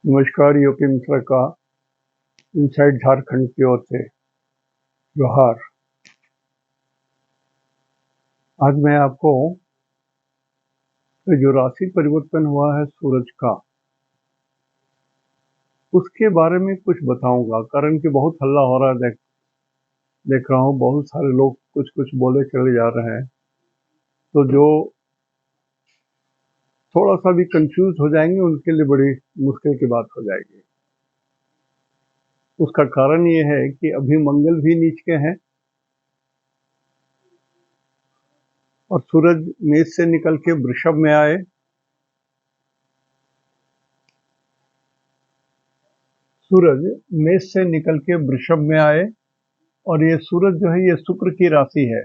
नमस्कार यूपी मित्र का इनसाइड झारखंड की ओर से जोहार। आज मैं आपको जो राशि परिवर्तन हुआ है सूरज का, उसके बारे में कुछ बताऊंगा। कारण कि बहुत हल्ला हो रहा है, देख रहा हूँ बहुत सारे लोग कुछ कुछ बोले चले जा रहे हैं, तो जो थोड़ा सा भी कंफ्यूज हो जाएंगे उनके लिए बड़ी मुश्किल की बात हो जाएगी। उसका कारण ये है कि अभी मंगल भी नीच के हैं और सूरज मेष से निकल के वृषभ में आए। सूरज मेष से निकल के वृषभ में आए और ये सूरज जो है ये शुक्र की राशि है,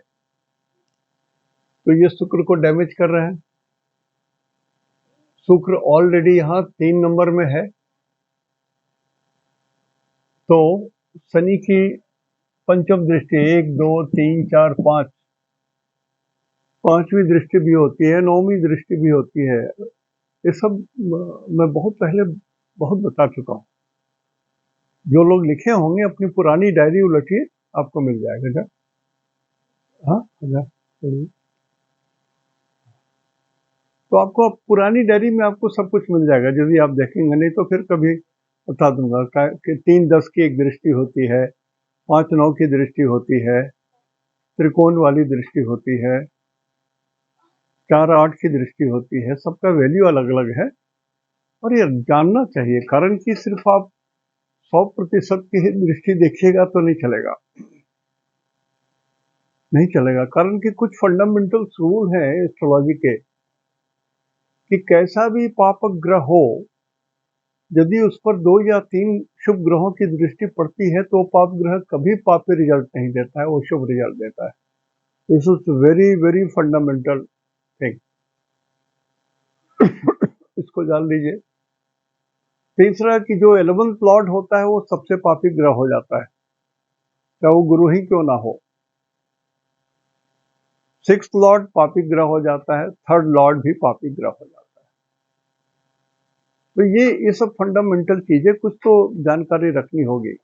तो ये शुक्र को डैमेज कर रहे हैं। शुक्र ऑलरेडी यहाँ 3 नंबर में है, तो शनि की पंचम दृष्टि 1 2 3 4 5 पांचवी दृष्टि भी होती है, नौवीं दृष्टि भी होती है। ये सब मैं बहुत पहले बहुत बता चुका हूँ। जो लोग लिखे होंगे अपनी पुरानी डायरी उलटिए, आपको मिल जाएगा। जा हाँ पढ़िए। तो आपको पुरानी डायरी में आपको सब कुछ मिल जाएगा यदि आप देखेंगे, नहीं तो फिर कभी बता दूंगा कि 3-10 की एक दृष्टि होती है, 5-9 की दृष्टि होती है, त्रिकोण वाली दृष्टि होती है, 4-8 की दृष्टि होती है। सबका वैल्यू अलग अलग है और ये जानना चाहिए। कारण कि सिर्फ आप 100% की ही दृष्टि देखिएगा तो नहीं चलेगा, नहीं चलेगा। कारण कि कुछ फंडामेंटल रूल हैं एस्ट्रोलॉजी के कि कैसा भी पापक ग्रह हो, यदि उस पर 2 या 3 शुभ ग्रहों की दृष्टि पड़ती है तो पाप ग्रह कभी पापी रिजल्ट नहीं देता है, वो शुभ रिजल्ट देता है। This is very very fundamental thing, इसको जान लीजिए। तीसरा कि जो 11th लॉर्ड होता है वो सबसे पापी ग्रह हो जाता है, चाहे वो गुरु ही क्यों ना हो। 6th लॉर्ड पापी ग्रह हो जाता है, 3rd लॉर्ड भी पापी ग्रह हो जाता है। तो ये सब फंडामेंटल चीजें कुछ तो जानकारी रखनी होगी।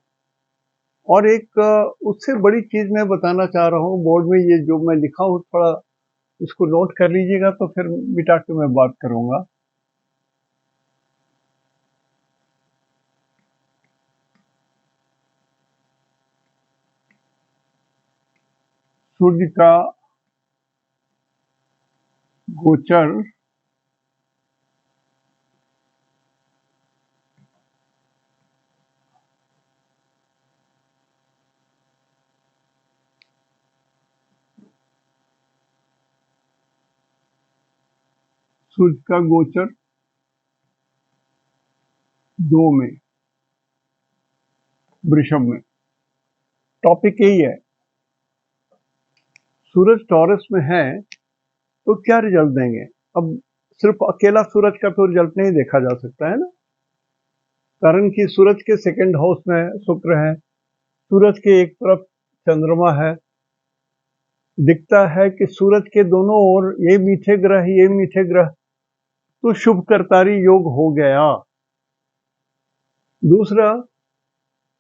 और एक उससे बड़ी चीज मैं बताना चाह रहा हूँ, बोर्ड में ये जो मैं लिखा हूँ थोड़ा इसको नोट कर लीजिएगा, तो फिर मिटा के मैं बात करूंगा। सूर्य का गोचर सूर्य का गोचर 2 में वृषभ में। टॉपिक यही है, सूरज टॉरस में है तो क्या रिजल्ट देंगे। अब सिर्फ अकेला सूरज का तो रिजल्ट नहीं देखा जा सकता है ना, कारण कि सूरज के सेकंड हाउस में शुक्र है, सूरज के एक तरफ चंद्रमा है। दिखता है कि सूरज के दोनों ओर ये मीठे ग्रह, ये मीठे ग्रह, तो शुभ करतारी योग हो गया। दूसरा,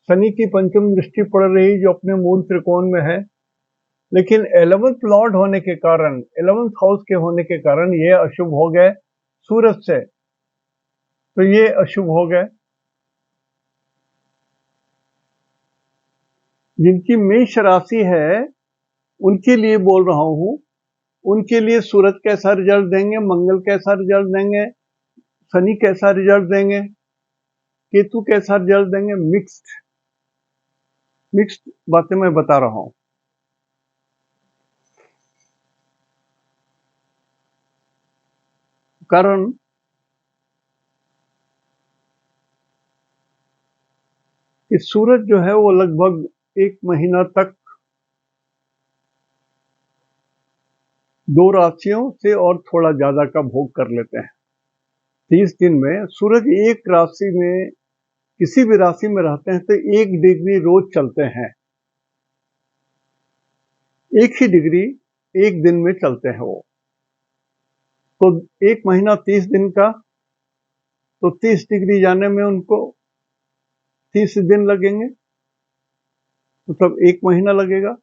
शनि की पंचम दृष्टि पड़ रही जो अपने मूल त्रिकोण में है, लेकिन 11th लॉर्ड होने के कारण, 11th हाउस के होने के कारण ये अशुभ हो गए सूरज से, तो ये अशुभ हो गए। जिनकी मेष राशि है उनके लिए बोल रहा हूं, उनके लिए सूरज कैसा रिजल्ट देंगे, मंगल कैसा रिजल्ट देंगे, शनि कैसा रिजल्ट देंगे, केतु कैसा रिजल्ट देंगे, मिक्स्ड मिक्स्ड बातें मैं बता रहा हूं। कारण कि सूरज जो है वो लगभग 1 महीना तक 2 राशियों से और थोड़ा ज्यादा का भोग कर लेते हैं। 30 दिन में सूरज एक राशि में, किसी भी राशि में रहते हैं तो 1 डिग्री रोज चलते हैं, 1 ही डिग्री 1 दिन में चलते हैं वो। तो 1 महीना 30 दिन का तो 30 डिग्री जाने में उनको 30 दिन लगेंगे, मतलब 1 महीना लगेगा।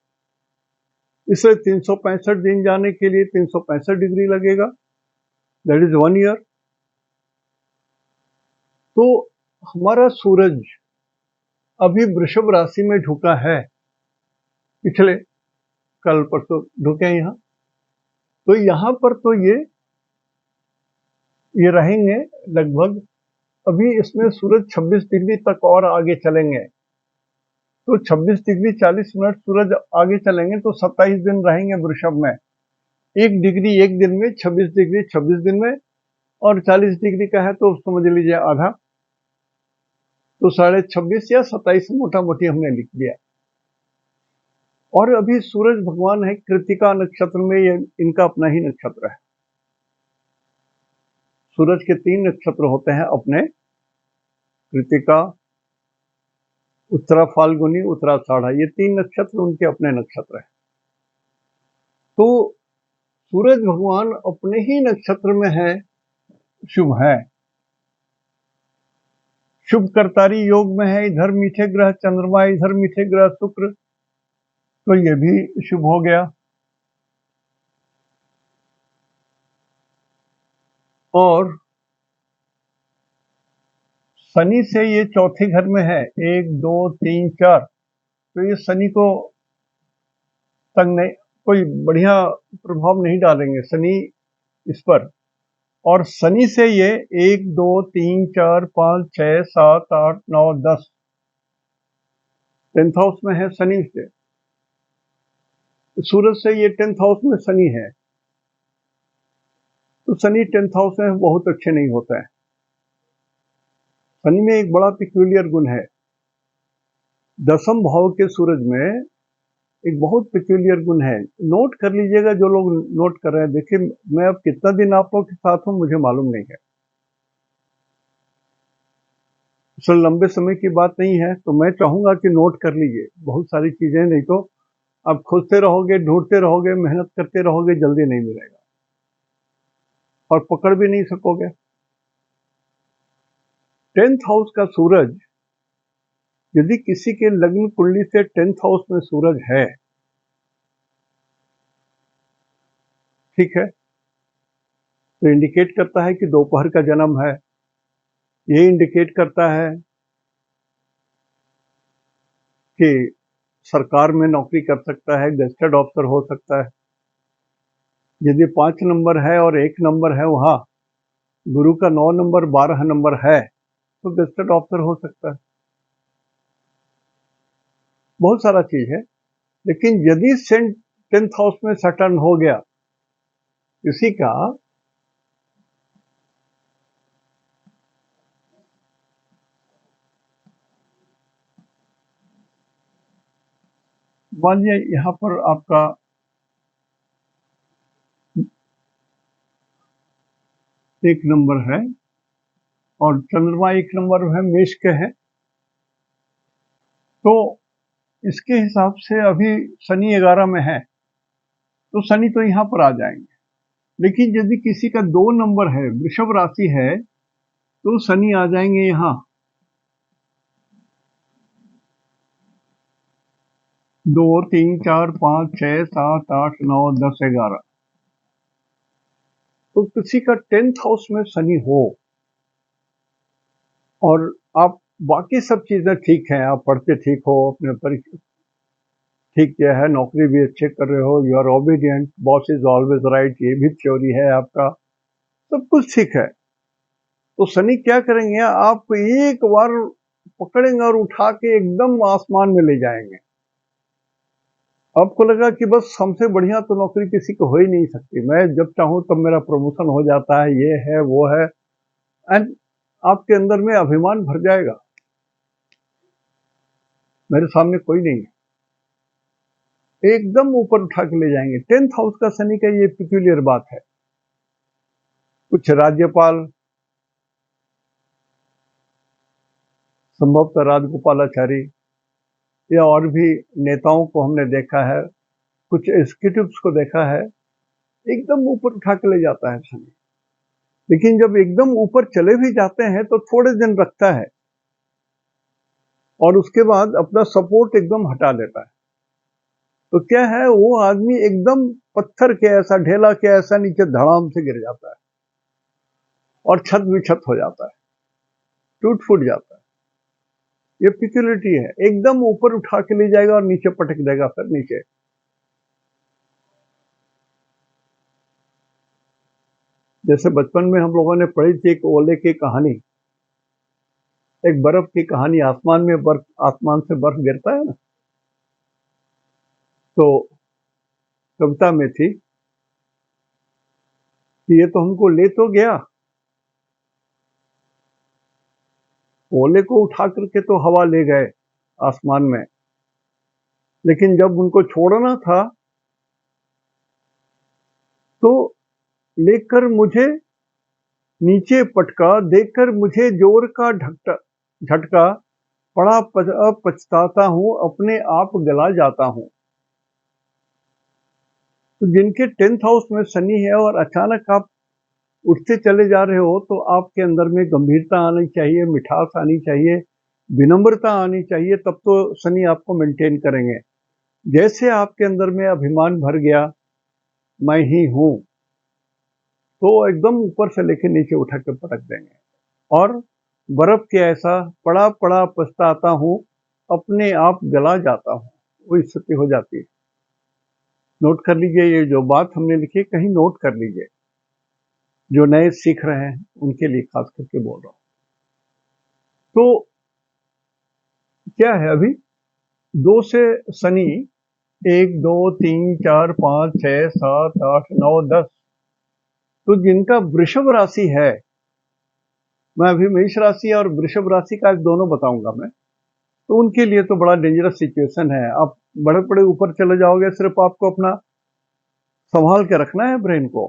इसलिए 365 दिन जाने के लिए 365 डिग्री लगेगा, दैट इज 1 ईयर। तो हमारा सूरज अभी वृषभ राशि में ढुका है, पिछले कल परसों ढुके यहाँ। तो यहाँ पर तो ये रहेंगे लगभग। अभी इसमें सूरज 26 डिग्री तक और आगे चलेंगे, तो 26 डिग्री 40 मिनट सूरज आगे चलेंगे तो 27 दिन रहेंगे वृषभ में। 1 डिग्री 1 दिन में, 26 डिग्री 26 दिन में, और 40 डिग्री का है तो समझ लीजिए आधा, तो 26.5 या 27 मोटा मोटी हमने लिख दिया। और अभी सूरज भगवान है कृतिका नक्षत्र में, ये इनका अपना ही नक्षत्र है। सूरज के 3 नक्षत्र होते हैं अपने, कृतिका, उत्तरा फाल्गुनी, उत्तराषाढ़ा, ये 3 नक्षत्र उनके अपने नक्षत्र हैं। तो सूरज भगवान अपने ही नक्षत्र में है, शुभ है, शुभ करतारी योग में है। इधर मीठे ग्रह चंद्रमा, इधर मीठे ग्रह शुक्र, तो ये भी शुभ हो गया। और शनि से ये चौथे घर में है, 1 2 3 4, तो ये शनि को तंग नहीं, कोई बढ़िया प्रभाव नहीं डालेंगे शनि इस पर। और शनि से ये 1 2 3 4 5 6 7 8 9 10 10th हाउस में है शनि से। सूरज से ये 10th हाउस में शनि है, तो शनि 10th हाउस में बहुत अच्छे नहीं होता है। शनि में एक बड़ा पिक्यूलियर गुण है, 10th भाव के सूरज में एक बहुत पिक्यूलियर गुण है। नोट कर लीजिएगा जो लोग नोट कर रहे हैं। देखिए, मैं अब कितना दिन आप लोग के साथ हूं मुझे मालूम नहीं है, असल लंबे समय की बात नहीं है, तो मैं चाहूंगा कि नोट कर लीजिए बहुत सारी चीजें, नहीं तो आप खोजते रहोगे, ढूंढते रहोगे, मेहनत करते रहोगे, जल्दी नहीं मिलेगा और पकड़ भी नहीं सकोगे। 10th हाउस का सूरज, यदि किसी के लग्न कुंडली से 10th हाउस में सूरज है, ठीक है, तो इंडिकेट करता है कि दोपहर का जन्म है। ये इंडिकेट करता है कि सरकार में नौकरी कर सकता है, गजेटेड ऑफिसर हो सकता है। यदि 5 नंबर है और 1 नंबर है वहां, गुरु का 9 नंबर 12 नंबर है, तो गजेटेड ऑफिसर हो सकता है। बहुत सारा चीज है। लेकिन यदि 10th हाउस में सटर्न हो गया किसी का, मान लीजिए यहां पर आपका एक नंबर है और चंद्रमा 1 नंबर है, मेष के है, तो इसके हिसाब से अभी शनि 11 में है, तो शनि तो यहां पर आ जाएंगे। लेकिन यदि किसी का 2 नंबर है, वृषभ राशि है, तो शनि आ जाएंगे यहां 2 3 4 5 6 7 8 9 10 11। तो किसी का 10th हाउस में शनि हो और आप बाकी सब चीजें ठीक हैं, आप पढ़ते ठीक हो, अपने परीक्षा ठीक किया है, नौकरी भी अच्छे कर रहे हो, you are obedient, boss is always right, ये भी थ्योरी है आपका, सब कुछ ठीक है। तो शनि क्या करेंगे, आपको एक बार पकड़ेंगे और उठा के एकदम आसमान में ले जाएंगे। आपको लगा कि बस हमसे बढ़िया तो नौकरी किसी को हो ही नहीं सकती, मैं जब चाहूं तब मेरा प्रमोशन हो जाता है, ये है वो है, एंड आपके अंदर में अभिमान भर जाएगा, मेरे सामने कोई नहीं है, एकदम ऊपर उठा के ले जाएंगे। 10th हाउस का शनि का ये पिक्यूलियर बात है। कुछ राज्यपाल, संभवतः राजगोपालाचारी या और भी नेताओं को हमने देखा है, कुछ एग्जीक्यूटिव्स को देखा है, एकदम ऊपर उठा के ले जाता है शनि। लेकिन जब एकदम ऊपर चले भी जाते हैं तो थोड़े दिन रखता है और उसके बाद अपना सपोर्ट एकदम हटा लेता है। तो क्या है, वो आदमी एकदम पत्थर के ऐसा, ढेला के ऐसा नीचे धड़ाम से गिर जाता है और छत विछत हो जाता है, टूट फूट जाता है। ये पिक्युलिटी है, एकदम ऊपर उठा के ले जाएगा और नीचे पटक देगा, फिर नीचे। जैसे बचपन में हम लोगों ने पढ़ी थी एक ओले की कहानी, एक बर्फ की कहानी। आसमान में बर्फ, आसमान से बर्फ गिरता है ना, तो कविता में थी कि ये तो हमको ले तो गया, ओले को उठा करके तो हवा ले गए आसमान में, लेकिन जब उनको छोड़ना था तो लेकर मुझे नीचे पटका, देकर मुझे जोर का झटका, बड़ा पछताता हूं, अपने आप गला जाता हूं। तो जिनके 10th हाउस में शनि है और अचानक आप उठते चले जा रहे हो, तो आपके अंदर में गंभीरता आनी चाहिए, मिठास आनी चाहिए, विनम्रता आनी चाहिए, तब तो शनि आपको मेंटेन करेंगे। जैसे आपके अंदर में अभिमान भर गया, मैं ही हूं, तो एकदम ऊपर से लेके नीचे उठा के पटक देंगे और बर्फ के ऐसा पड़ा पड़ा पछताता हूं, अपने आप गला जाता हूं, वो स्थिति हो जाती है। नोट कर लीजिए, ये जो बात हमने लिखी कहीं नोट कर लीजिए, जो नए सीख रहे हैं उनके लिए खास करके बोल रहा हूं। तो क्या है, अभी 2 से शनि 1 2 3 4 5 6 7 8 9 10, तो जिनका वृषभ राशि है, मैं अभी मेष राशि और वृषभ राशि का दोनों बताऊंगा मैं, तो उनके लिए तो बड़ा डेंजरस सिचुएशन है। आप बड़े बड़े ऊपर चले जाओगे, सिर्फ आपको अपना संभाल के रखना है ब्रेन को।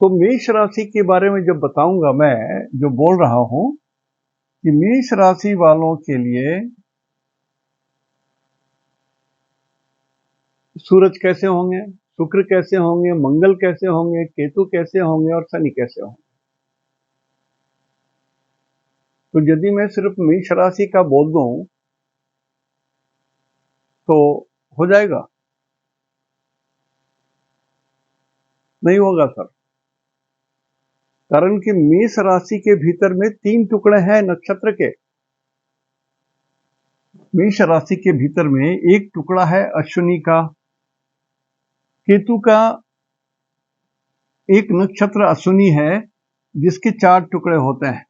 तो मेष राशि के बारे में जब बताऊंगा, मैं जो बोल रहा हूं कि मेष राशि वालों के लिए सूरज कैसे होंगे, शुक्र कैसे होंगे, मंगल कैसे होंगे, केतु कैसे होंगे और शनि कैसे होंगे। तो यदि मैं सिर्फ मेष राशि का बोल दूं तो हो जाएगा? नहीं होगा सर, कारण कि मेष राशि के भीतर में 3 टुकड़े हैं नक्षत्र के। मेष राशि के भीतर में एक टुकड़ा है अश्विनी का, केतु का एक नक्षत्र अश्विनी है जिसके 4 टुकड़े होते हैं,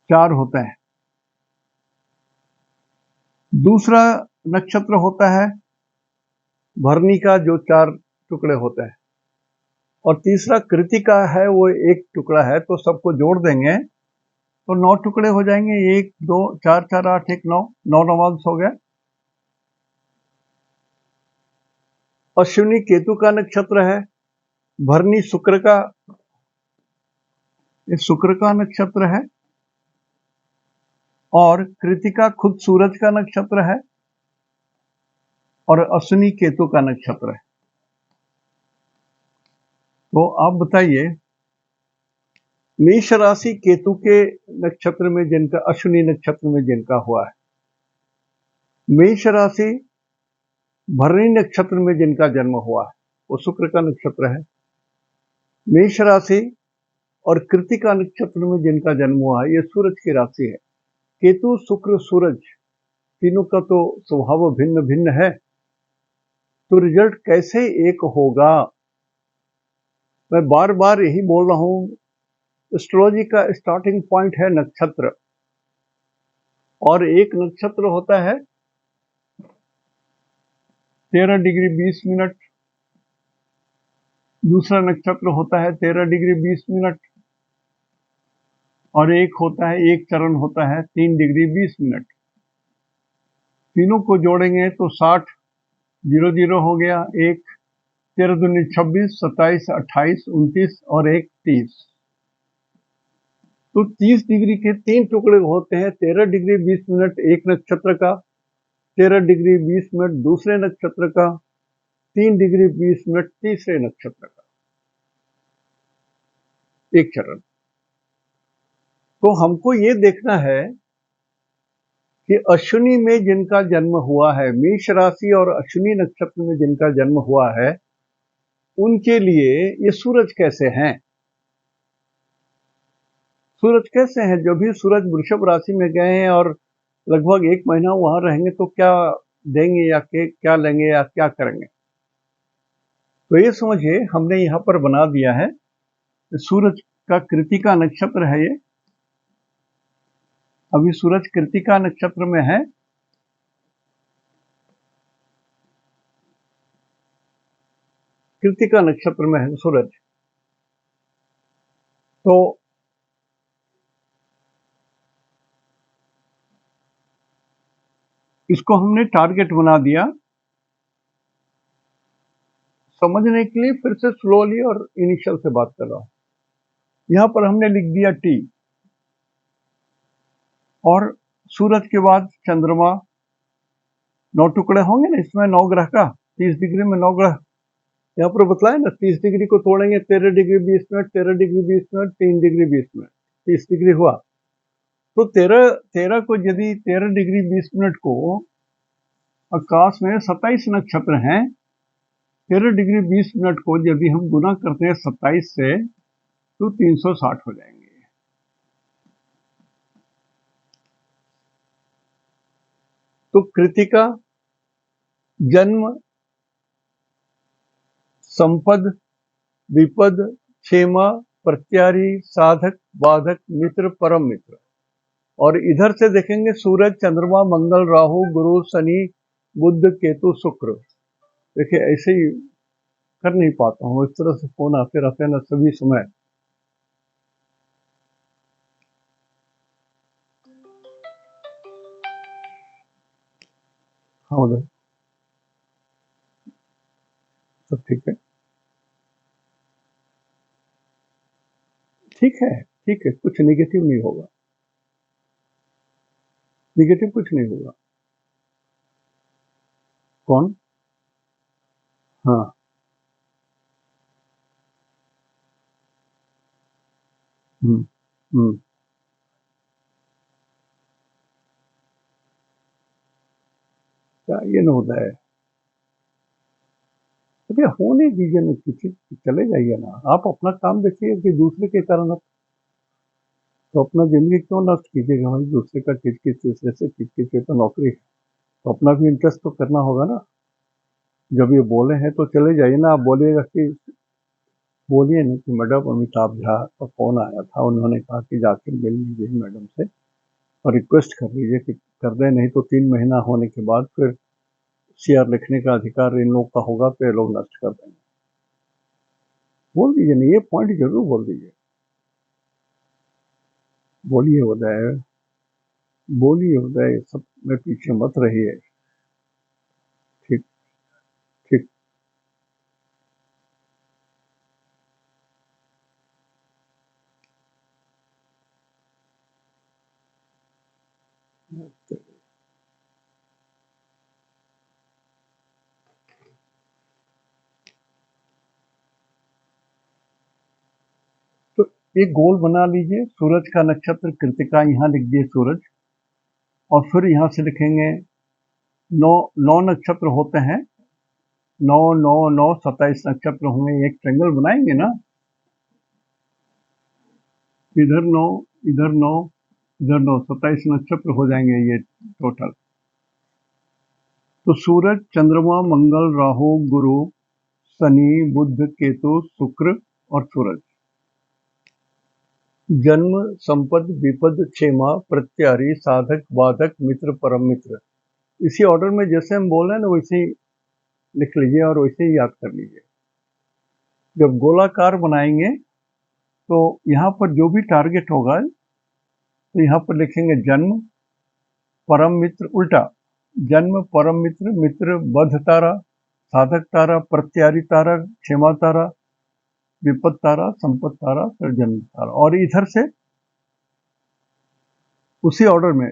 4 होते हैं। दूसरा नक्षत्र होता है भरणी का, जो 4 टुकड़े होते हैं, और तीसरा कृतिका है, वो एक टुकड़ा है। तो सबको जोड़ देंगे तो 9 टुकड़े हो जाएंगे। 1 2 4 4 8 1 9, 9 नवांश हो गया। अश्विनी केतु का नक्षत्र है, भरणी शुक्र का, ये शुक्र का नक्षत्र है, और कृतिका खुद सूरज का नक्षत्र है, और अश्विनी केतु का नक्षत्र है। तो आप बताइए, मेष राशि केतु के नक्षत्र में जिनका, अश्विनी नक्षत्र में जिनका हुआ है, मेष राशि भरणी नक्षत्र में जिनका जन्म हुआ है, वो शुक्र का नक्षत्र है। मेष राशि और कृतिका नक्षत्र में जिनका जन्म हुआ है, ये सूरज की राशि है। केतु शुक्र सूरज तीनों का तो स्वभाव भिन्न भिन्न है, तो रिजल्ट कैसे एक होगा? मैं बार बार यही बोल रहा हूं, एस्ट्रोलॉजी का स्टार्टिंग पॉइंट है नक्षत्र, और एक नक्षत्र होता है 13 डिग्री 20 मिनट, दूसरा नक्षत्र होता है 13 डिग्री 20 मिनट, और एक होता है, एक चरण होता है 3 डिग्री 20 मिनट। तीनों को जोड़ेंगे तो 60 0 हो गया, एक 13 दूनी 26, 27 28 29 और एक 30। तो 30 डिग्री के 3 टुकड़े होते हैं। 13 डिग्री 20 मिनट एक नक्षत्र का, 13 डिग्री 20 मिनट दूसरे नक्षत्र का, 3 डिग्री 20 मिनट तीसरे नक्षत्र का। एक चरण। तो हमको ये देखना है कि अश्विनी में जिनका जन्म हुआ है, मेष राशि और अश्विनी नक्षत्र में जिनका जन्म हुआ है, उनके लिए ये सूरज कैसे हैं। सूरज कैसे हैं? जो भी सूरज वृषभ राशि में गए हैं और लगभग 1 महीना वहां रहेंगे तो क्या देंगे या क्या लेंगे या क्या करेंगे। तो ये समझिए हमने यहाँ पर बना दिया है, सूरज का कृतिका नक्षत्र है ये। अभी सूरज कृतिका नक्षत्र में है। कृतिका नक्षत्र में है सूरज। तो इसको हमने टारगेट बना दिया। समझने के लिए फिर से स्लोली और इनिशियल से बात कर रहा हूं। यहां पर हमने लिख दिया टी, और सूरज के बाद चंद्रमा। 9 टुकड़े होंगे ना इसमें, 9 ग्रह का, 30 डिग्री में 9 ग्रह। यहाँ पर बतलाए ना, 30 डिग्री को तोड़ेंगे 13 degree 20 minute, 13 degree 20 minute, 3 degree 20 minute, 30 degree हुआ। तो 13 को, यदि 13 डिग्री 20 मिनट को आकाश में 27 नक्षत्र हैं, 13 डिग्री 20 मिनट को यदि हम गुना करते हैं 27 से, तो 360 हो जाएंगे। तो कृतिका जन्म, संपद, विपद, क्षेमा, प्रत्यारी, साधक, बाधक, मित्र, परम मित्र। और इधर से देखेंगे सूरज, चंद्रमा, मंगल, राहु, गुरु, शनि, बुध, केतु, शुक्र। देखिए ऐसे ही कर नहीं पाता हूँ, इस तरह से फोन आते रहते हैं ना सभी समय। हाँ उधर सब ठीक है। ठीक है, ठीक है, कुछ निगेटिव नहीं होगा, निगेटिव कुछ नहीं होगा। कौन? हाँ। हम्म। हम्म। क्या ये न होता है? अरे होने दीजिए ना, किसी चले जाइए ना, आप अपना काम देखिए कि दूसरे के कारण आप तो अपना जिंदगी क्यों नष्ट कीजिएगा भाई, दूसरे का किस किस तीसरे से किस किस तो नौकरी है, तो अपना भी इंटरेस्ट तो करना होगा ना। जब ये बोले हैं तो चले जाइए ना। आप बोलिएगा कि, बोलिए नहीं कि मैडम अमिताभ झा का फोन आया था, उन्होंने कहा कि जाके मिल लीजिए मैडम से और रिक्वेस्ट कर लीजिए कि कर दें, नहीं तो 3 महीना होने के बाद फिर सीआर लिखने का अधिकार इन लोग का होगा तो ये लोग नष्ट कर देंगे। बोल दीजिए नहीं, ये पॉइंट जरूर बोल दीजिए। बोलिए उदय, बोलिए उदय, सब में पीछे मत रहिए। ठीक। ठीक। तो एक गोल बना लीजिए, सूरज का नक्षत्र कृतिका, यहाँ लिख दिए सूरज, और फिर यहाँ से लिखेंगे 9 9 नक्षत्र होते हैं, 9 9 9 27 नक्षत्र होंगे, एक ट्रेंगल बनाएंगे ना, इधर 9, इधर 9, इधर 9, 27 नक्षत्र हो जाएंगे ये टोटल। तो सूरज, चंद्रमा, मंगल, राहु, गुरु, शनि, बुध, केतु, शुक्र और सूरज। जन्म, संपद, विपद, क्षेमा, प्रत्यारी, साधक, बाधक, मित्र, परम मित्र। इसी ऑर्डर में जैसे हम बोल रहे हैं ना वैसे ही लिख लीजिए और वैसे ही याद कर लीजिए। जब गोलाकार बनाएंगे तो यहाँ पर जो भी टारगेट होगा तो यहाँ पर लिखेंगे जन्म, परम मित्र, उल्टा, जन्म, परम मित्र, मित्र, बध तारा, साधक तारा, प्रत्यारी तारा, क्षेमा तारा, विपद तारा, संपत तारा, फिर जन्म तारा। और इधर से उसी ऑर्डर में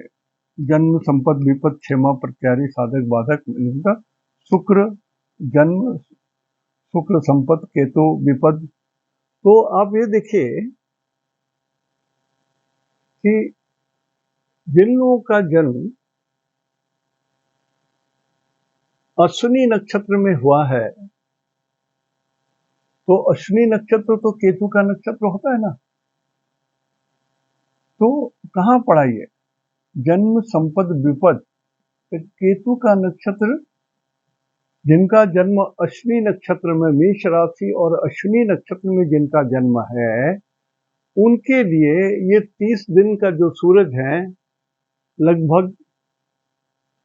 जन्म, संपद, विपद, क्षेमा, प्रत्यारी, साधक, बाधक, शुक्र, जन्म, शुक्र, संपत, केतु, विपद। तो आप ये देखिए कि जिन लोगों का जन्म अश्विनी नक्षत्र में हुआ है, तो अश्विनी नक्षत्र तो केतु का नक्षत्र होता है ना, तो कहाँ पड़ा ये जन्म संपद विपद। तो केतु का नक्षत्र, जिनका जन्म अश्विनी नक्षत्र में, मेष राशि और अश्विनी नक्षत्र में जिनका जन्म है, उनके लिए ये 30 दिन का जो सूरज है, लगभग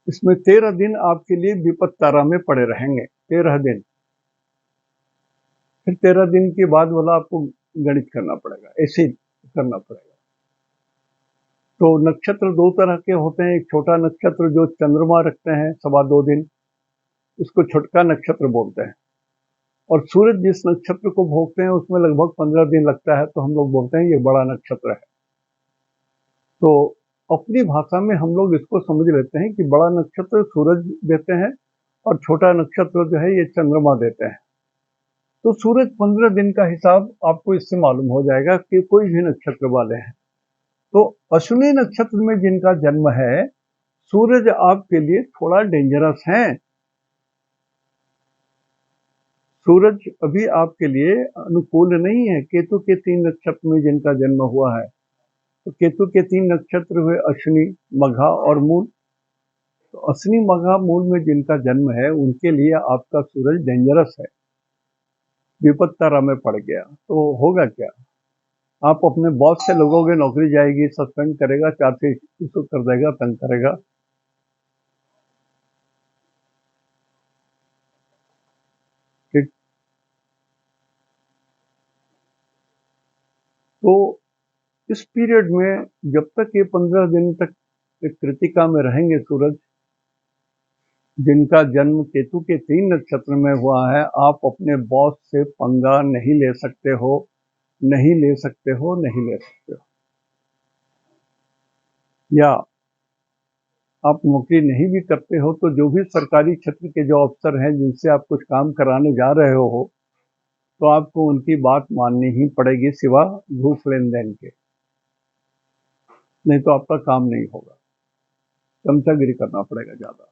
इसमें 13 दिन आपके लिए विपद तारा में पड़े रहेंगे। 13 दिन, फिर 13 दिन के बाद वाला आपको गणित करना पड़ेगा, ऐसे करना पड़ेगा। तो नक्षत्र दो तरह के होते हैं। एक छोटा नक्षत्र जो चंद्रमा रखते हैं 2.25 दिन, इसको छोटका नक्षत्र बोलते हैं। और सूरज जिस नक्षत्र को भोगते हैं उसमें लगभग 15 दिन लगता है, तो हम लोग बोलते हैं ये बड़ा नक्षत्र है। तो अपनी भाषा में हम लोग इसको समझ लेते हैं कि बड़ा नक्षत्र सूरज देते हैं और छोटा नक्षत्र जो है ये चंद्रमा देते हैं। तो सूरज 15 दिन का हिसाब आपको इससे मालूम हो जाएगा कि कोई भी नक्षत्र वाले हैं। तो अश्विनी नक्षत्र में जिनका जन्म है, सूरज आपके लिए थोड़ा डेंजरस है। सूरज अभी आपके लिए अनुकूल नहीं है। केतु के 3 नक्षत्र में जिनका जन्म हुआ है, तो केतु के 3 नक्षत्र हुए अश्विनी, मघा और मूल। तो अश्विनी, मघा, मूल में जिनका जन्म है, उनके लिए आपका सूरज डेंजरस है, विपद तारा में पड़ गया। तो होगा क्या, आप अपने बॉस से लगोगे, नौकरी जाएगी, सस्पेंड करेगा, 4 से इशू कर देगा, तंग करेगा। ठीक। तो इस पीरियड में जब तक ये 15 दिन तक कृतिका में रहेंगे सूरज, जिनका जन्म केतु के 3 नक्षत्र में हुआ है, आप अपने बॉस से पंगा नहीं ले सकते हो, नहीं ले सकते हो, नहीं ले सकते हो। या आप नौकरी नहीं भी करते हो तो जो भी सरकारी क्षेत्र के जो अफसर हैं जिनसे आप कुछ काम कराने जा रहे हो, तो आपको उनकी बात माननी ही पड़ेगी, सिवा घूस लेन देन के। नहीं तो आपका काम नहीं होगा, चमचागिरी करना पड़ेगा ज्यादा।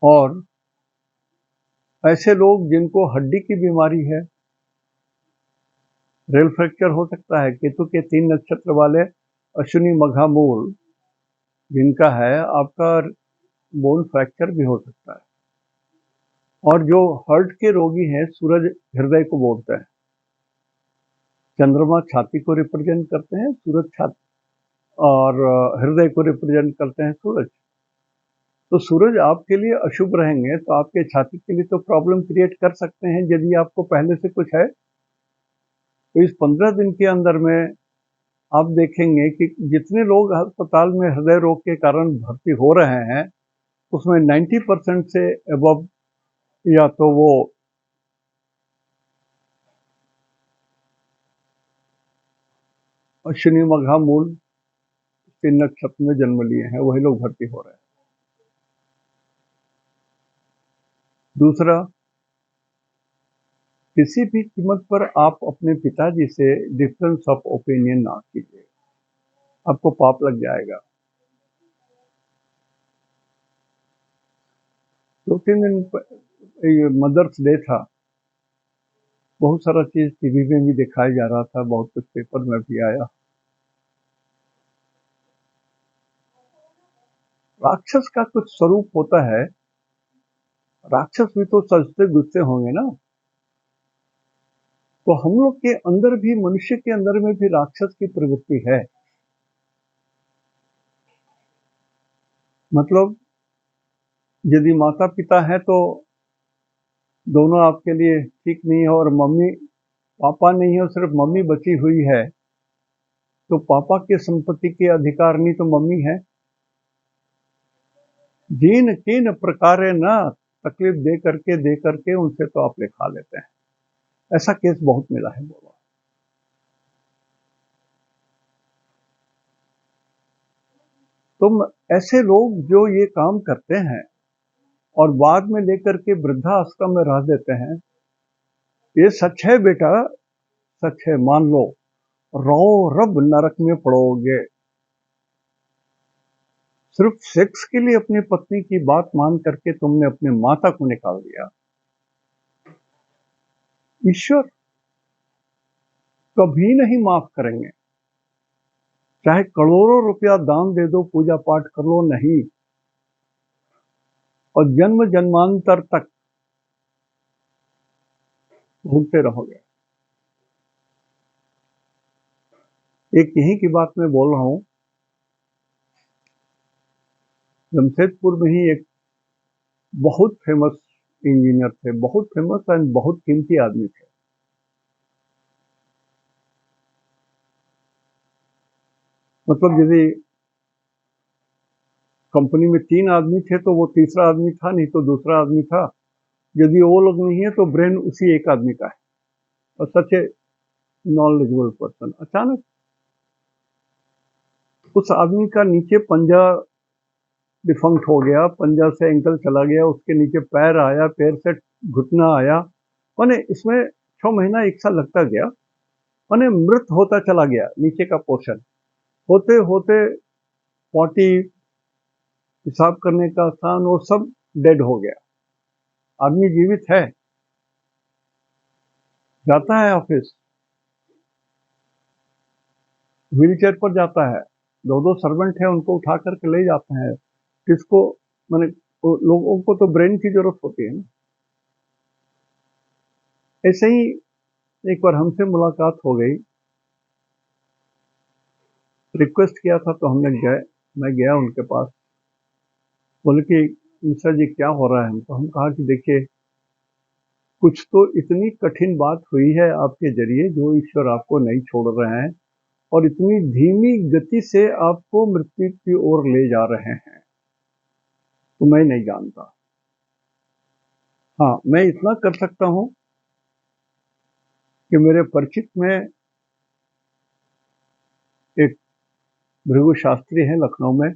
और ऐसे लोग जिनको हड्डी की बीमारी है, रेल फ्रैक्चर हो सकता है, केतु के 3 नक्षत्र वाले अश्विनी, मघा, मूल जिनका है, आपका बोन फ्रैक्चर भी हो सकता है। और जो हार्ट के रोगी हैं, सूरज हृदय को बोलते हैं, चंद्रमा छाती को रिप्रेजेंट करते हैं, सूरज छाती, और हृदय को रिप्रेजेंट करते हैं सूरज। तो सूरज आपके लिए अशुभ रहेंगे तो आपके छाती के लिए तो प्रॉब्लम क्रिएट कर सकते हैं। यदि आपको पहले से कुछ है, तो इस 15 दिन के अंदर में आप देखेंगे कि जितने लोग अस्पताल में हृदय रोग के कारण भर्ती हो रहे हैं, उसमें 90% से अबव या तो वो अश्विनी, मघा, मूल 3 नक्षत्र में जन्म लिए हैं, वही लोग भर्ती हो रहे हैं। दूसरा, किसी भी कीमत पर आप अपने पिताजी से डिफरेंस ऑफ ओपिनियन ना कीजिए, आपको पाप लग जाएगा। 2-3 दिन ये मदर्स डे था, बहुत सारा चीज टीवी में भी दिखाया जा रहा था, बहुत कुछ पेपर में भी आया। राक्षस का कुछ स्वरूप होता है, राक्षस भी तो सजते गुस्से होंगे ना। तो हम लोग के अंदर भी, मनुष्य के अंदर में भी राक्षस की प्रवृत्ति है। मतलब यदि माता पिता है तो दोनों आपके लिए ठीक नहीं है, और मम्मी पापा नहीं है और सिर्फ मम्मी बची हुई है, तो पापा के संपत्ति के अधिकारनी तो मम्मी है। जिन किन प्रकारे न तकलीफ दे करके उनसे तो आप लिखा लेते हैं। ऐसा केस बहुत मिला है बोला। तो ऐसे लोग जो ये काम करते हैं और बाद में लेकर के वृद्धाश्रम में रह देते हैं, ये सच है बेटा, सच है, मान लो। रो रब नरक में पड़ोगे। सिर्फ सेक्स के लिए अपनी पत्नी की बात मान करके तुमने अपने माता को निकाल दिया। ईश्वर कभी नहीं माफ करेंगे, चाहे करोड़ों रुपया दान दे दो, पूजा पाठ कर लो, नहीं। और जन्म जन्मांतर तक भूखते रहोगे। एक यही की बात मैं बोल रहा हूं, जमशेदपुर में ही एक बहुत फेमस इंजीनियर थे, बहुत फेमस एंड बहुत कीमती आदमी थे। मतलब यदि कंपनी में 3 आदमी थे तो वो तीसरा आदमी था, नहीं तो दूसरा आदमी था। यदि वो लोग नहीं है तो ब्रेन उसी एक आदमी का है। और सच ए नॉलेजेबल पर्सन। अचानक उस आदमी का नीचे पंजा डिफंक्ट हो गया, पंजा से एंकल चला गया, उसके नीचे पैर आया, पैर से घुटना आया। माने इसमें 6 महीना 1 साल लगता गया। माने मृत होता चला गया नीचे का पोर्शन। होते होते पॉटी, पेशाब करने का स्थान, वो सब डेड हो गया। आदमी जीवित है, जाता है ऑफिस, व्हील चेयर पर जाता है, 2 सर्वेंट है, उनको उठा करके ले जाते हैं। किसको, माने लोगों को तो ब्रेन की जरूरत होती है ना। ऐसे ही एक बार हमसे मुलाकात हो गई, रिक्वेस्ट किया था तो हमने गए, मैं गया उनके पास। बोले कि मिश्रा जी क्या हो रहा है। तो हम कहा कि देखिए, कुछ तो इतनी कठिन बात हुई है आपके जरिए जो ईश्वर आपको नहीं छोड़ रहे हैं, और इतनी धीमी गति से आपको मृत्यु की ओर ले जा रहे हैं, तो मैं नहीं जानता। हाँ, मैं इतना कर सकता हूं कि मेरे परिचित में एक भृगु शास्त्री हैं लखनऊ में,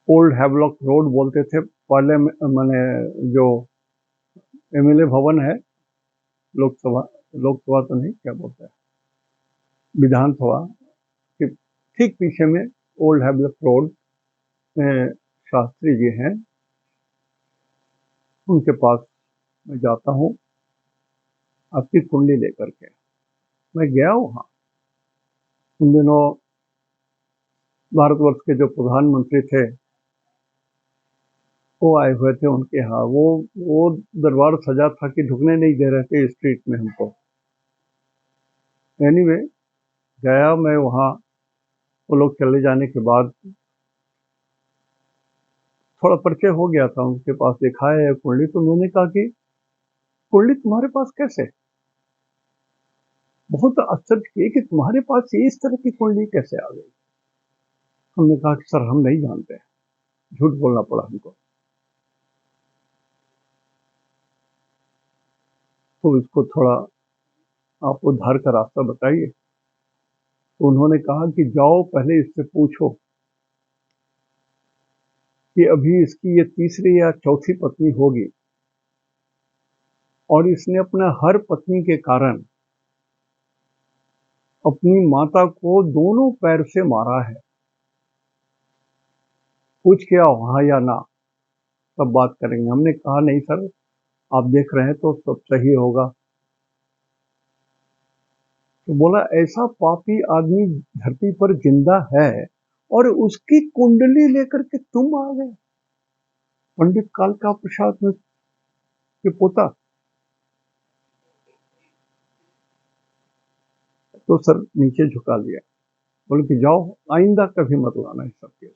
ओल्ड हैवलॉक रोड बोलते थे पहले, मैंने जो एमएलए भवन है, लोकसभा, लोकसभा तो नहीं, क्या बोलते हैं, विधानसभा के ठीक पीछे में ओल्ड हैवलॉक रोड में शास्त्री जी हैं। उनके पास मैं जाता हूँ आपकी कुंडली लेकर के। मैं गया वहाँ, उन दिनों भारतवर्ष के जो प्रधानमंत्री थे वो आए हुए थे उनके यहाँ। वो दरबार सजा था कि ढुकने नहीं दे रहे थे स्ट्रीट में हमको। एनीवे, गया मैं वहाँ। वो लोग चले जाने के बाद थोड़ा परिचय हो गया था, उनके पास दिखाया है कुंडली। तो उन्होंने कहा कि कुंडली तुम्हारे पास कैसे, बहुत आश्चर्य किए कि तुम्हारे पास ये इस तरह की कुंडली कैसे आ गई। हमने कहा कि सर हम नहीं जानते, झूठ बोलना पड़ा हमको। तो इसको थोड़ा आप उद्धार का रास्ता बताइए। तो उन्होंने कहा कि जाओ पहले इससे पूछो कि अभी इसकी ये तीसरी या चौथी पत्नी होगी, और इसने अपना हर पत्नी के कारण अपनी माता को दोनों पैर से मारा है। पूछ के आओ हाँ या ना, तब बात करेंगे। हमने कहा नहीं सर, आप देख रहे हैं तो सब सही होगा। तो बोला ऐसा पापी आदमी धरती पर जिंदा है और उसकी कुंडली लेकर के तुम आ गए। पंडित कालका प्रसाद में के पोता। तो सर नीचे झुका लिया, बोले कि जाओ आइंदा कभी मत लाना इस सब केस।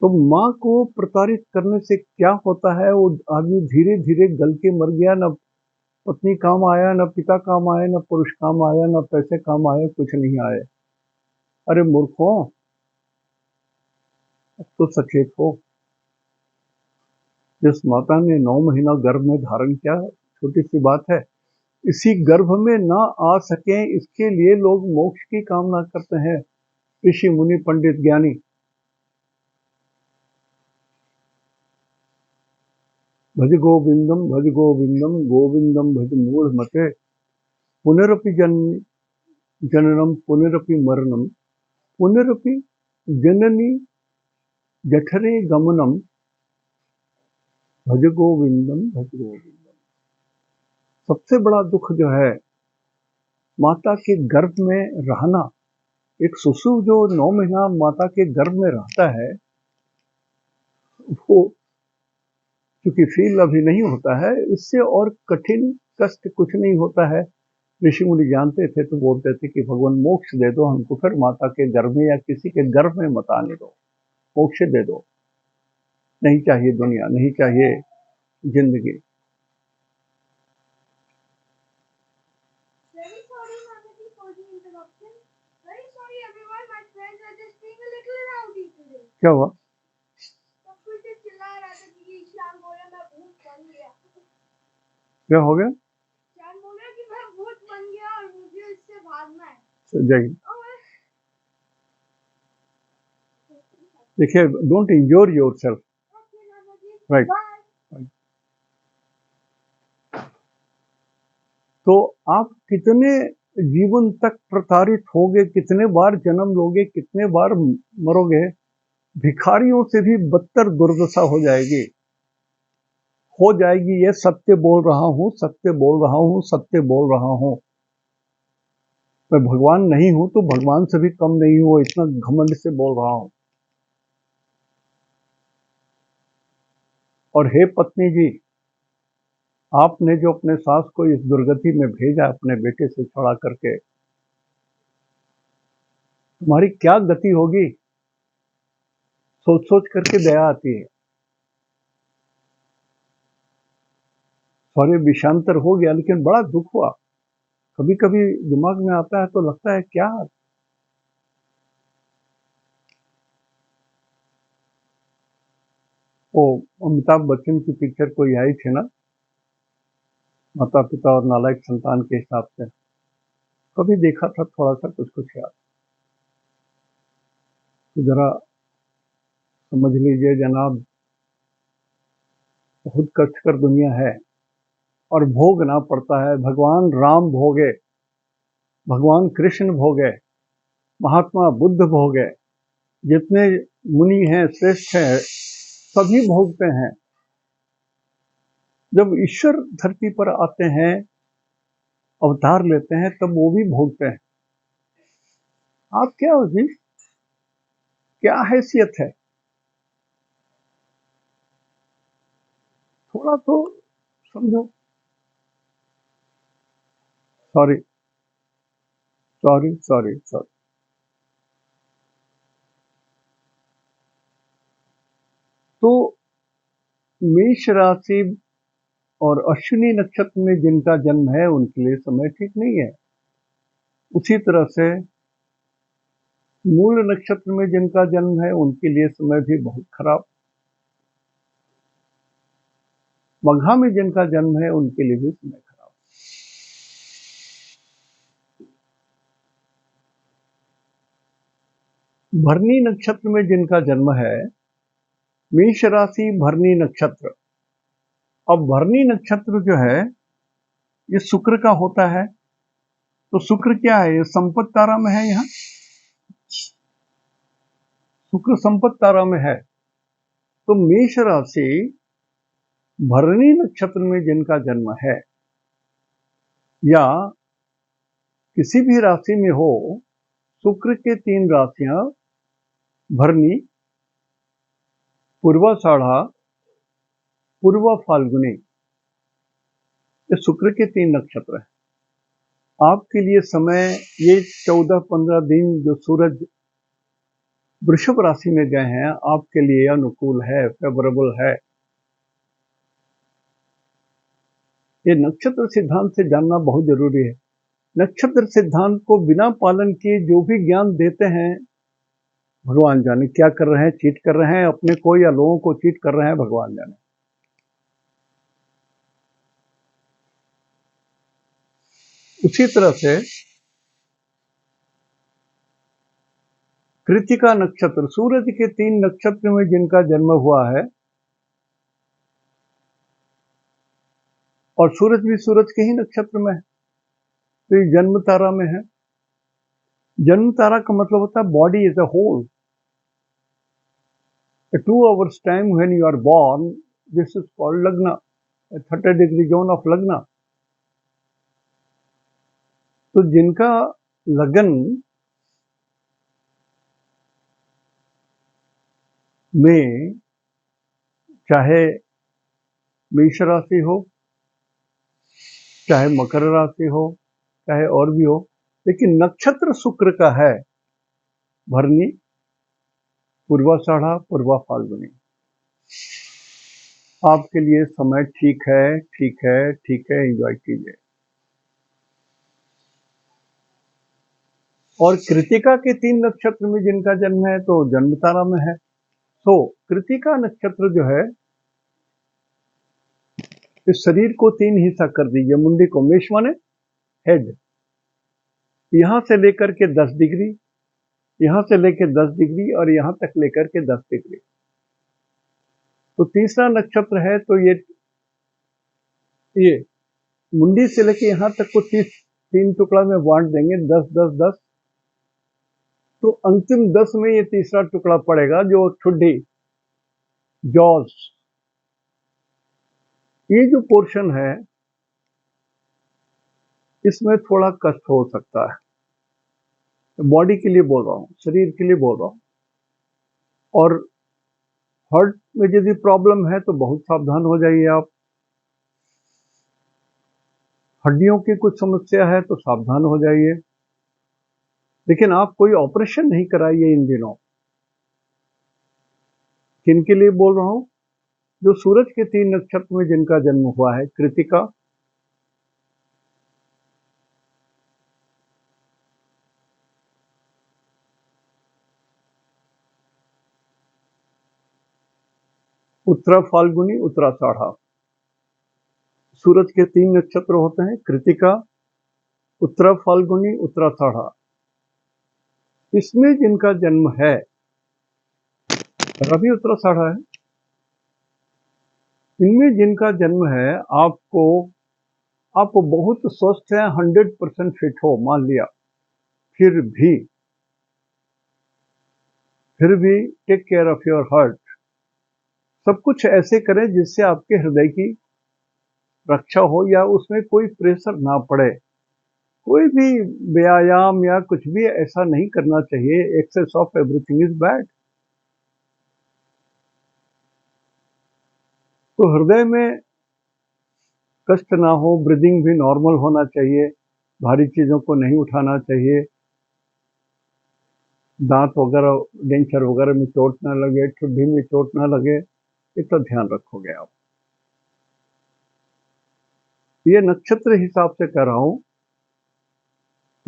तो माँ को प्रताड़ित करने से क्या होता है, वो आदमी धीरे धीरे गल के मर गया। न पत्नी काम आया, न पिता काम आया, न पुरुष काम आया, न पैसे काम आए, कुछ नहीं आए। अरे मूर्खों, अब तो सचेत हो। जिस माता ने 9 महीना गर्भ में धारण किया, छोटी सी बात है। इसी गर्भ में ना आ सके इसके लिए लोग मोक्ष की कामना करते हैं, ऋषि मुनि पंडित ज्ञानी। भज गोविंदम गोविंदम भज मूढ़ मते पुनरपि जननम पुनरपि मरणम पुनरपि जननी जठरे गमनम भज गोविंदम भज गोविंदम। सबसे बड़ा दुख जो है माता के गर्भ में रहना। एक शिशु जो 9 महीना माता के गर्भ में रहता है, वो क्योंकि फील अभी नहीं होता है, इससे और कठिन कष्ट कुछ नहीं होता है। ऋषि मुनि जानते थे तो बोलते थे कि भगवान मोक्ष दे दो हमको, फिर माता के गर्भ में या किसी के गर्भ में मत आने दो, मोक्ष दे दो, नहीं चाहिए दुनिया, नहीं चाहिए जिंदगी। Very sorry, Mataji, for the interruption. Very sorry, everyone. My friends are just being a little rowdy today. क्या हुआ? सब कुछ चिल्ला रहा था कि श्याम बोल रहा मैं भूत बन गया। क्या हो गया? श्याम बोल रहा कि मैं भूत बन गया और मुझे इससे भागना है। जय देखिए, don't injure your self, right. तो आप कितने जीवन तक प्रताड़ित होगे, कितने बार जन्म लोगे, कितने बार मरोगे, भिखारियों से भी बदतर दुर्दशा हो जाएगी, ये सत्य बोल रहा हूं, सत्य बोल रहा हूं, सत्य बोल रहा हूं। मैं भगवान नहीं हूं तो भगवान से भी कम नहीं हूं, इतना घमंड से बोल रहा हूं। और हे पत्नी जी, आपने जो अपने सास को इस दुर्गति में भेजा अपने बेटे से छुड़ा करके, तुम्हारी क्या गति होगी? सोच सोच करके दया आती है। सॉरी, विषांतर हो गया, लेकिन बड़ा दुख हुआ। कभी कभी दिमाग में आता है तो लगता है क्या वो अमिताभ बच्चन की पिक्चर कोई आई थी ना, माता पिता और नालायक संतान के हिसाब से, कभी देखा था थोड़ा सा कुछ कुछ याद। तो जरा समझ लीजिए जनाब, बहुत कष्टकर दुनिया है और भोगना पड़ता है। भगवान राम भोगे, भगवान कृष्ण भोगे, महात्मा बुद्ध भोगे, जितने मुनि हैं श्रेष्ठ हैं सभी भोगते हैं। जब ईश्वर धरती पर आते हैं, अवतार लेते हैं, तब वो भी भोगते हैं। आप क्या हो जी, क्या हैसियत है? थोड़ा तो समझो। Sorry sorry sorry sorry. तो मेष राशि और अश्विनी नक्षत्र में जिनका जन्म है उनके लिए समय ठीक नहीं है। उसी तरह से मूल नक्षत्र में जिनका जन्म है उनके लिए समय भी बहुत खराब। मघा में जिनका जन्म है उनके लिए भी समय खराब। भरनी नक्षत्र में जिनका जन्म है, मेष राशि भरनी नक्षत्र। अब भरनी नक्षत्र जो है ये शुक्र का होता है। तो शुक्र क्या है? ये संपत्त तारा में है। यहाँ शुक्र संपत्त तारा में है। तो मेष राशि भरनी नक्षत्र में जिनका जन्म है या किसी भी राशि में हो, शुक्र के 3 राशियां भरनी, पूर्वाषाढ़ा, पूर्वा फाल्गुनी, ये शुक्र के 3 नक्षत्र हैं। आपके लिए समय ये 14-15 दिन जो सूरज वृषभ राशि में गए हैं आपके लिए अनुकूल है, फेवरेबल है। ये नक्षत्र सिद्धांत से जानना बहुत जरूरी है। नक्षत्र सिद्धांत को बिना पालन किए जो भी ज्ञान देते हैं, भगवान जाने क्या कर रहे हैं, चीट कर रहे हैं अपने को या लोगों को चीट कर रहे हैं, भगवान जाने। उसी तरह से कृतिका नक्षत्र, सूरज के 3 नक्षत्र में जिनका जन्म हुआ है, और सूरज भी सूरज के ही नक्षत्र में है, तो ये जन्म तारा में है। जन्म तारा का मतलब होता है body as a whole. A 2 hours time when you are born, this is called Lagna, a 30-degree zone of Lagna. तो जिनका लगन में चाहे मेष राशि हो, चाहे मकर राशि हो, चाहे और भी हो, लेकिन नक्षत्र शुक्र का है भरनी, पूर्वाषाढ़ा, पूर्वा फाल्गुनी। आपके लिए समय ठीक है, ठीक है, ठीक है, एंजॉय कीजिए। और कृतिका के 3 नक्षत्र में जिनका जन्म है तो जन्म तारा में है। तो कृतिका नक्षत्र जो है, इस शरीर को 3 हिस्सा कर दीजिए। मुंडी को, मेष माने हेड, यहां से लेकर के 10 डिग्री, यहां से लेकर 10 डिग्री और यहां तक लेकर के 10 डिग्री। तो तीसरा नक्षत्र है, तो ये मुंडी से लेकर यहां तक को 3 टुकड़ा में बांट देंगे, 10 10 10। तो अंतिम 10 में ये तीसरा टुकड़ा पड़ेगा, जो ठुड्डी, जॉज, ये जो पोर्शन है, इसमें थोड़ा कष्ट हो सकता है। बॉडी के लिए बोल रहा हूं, शरीर के लिए बोल रहा हूं। और हार्ट में यदि प्रॉब्लम है तो बहुत सावधान हो जाइए आप। हड्डियों की कुछ समस्या है तो सावधान हो जाइए, लेकिन आप कोई ऑपरेशन नहीं कराइए इन दिनों। किनके लिए बोल रहा हूं? जो सूरज के 3 नक्षत्र में जिनका जन्म हुआ है, कृतिका, उत्तरा फाल्गुनी, उत्तराषाढ़ा। सूरज के 3 नक्षत्र होते हैं, कृतिका, उत्तरा फाल्गुनी, उत्तराषाढ़ा। इसमें जिनका जन्म है, रवि उत्तराषाढ़ा है, इनमें जिनका जन्म है, आप बहुत स्वस्थ हैं, 100% फिट हो, मान लिया, फिर भी take care of your heart. सब कुछ ऐसे करें जिससे आपके हृदय की रक्षा हो, या उसमें कोई प्रेशर ना पड़े। कोई भी व्यायाम या कुछ भी ऐसा नहीं करना चाहिए। Excess of everything is bad. तो हृदय में कष्ट ना हो, ब्रीदिंग भी नॉर्मल होना चाहिए, भारी चीजों को नहीं उठाना चाहिए, दांत वगैरह, डेंचर वगैरह में चोट ना लगे, ठुड्डी में चोट ना लगे, इतना ध्यान रखोगे आप। ये नक्षत्र हिसाब से कह रहा हूं,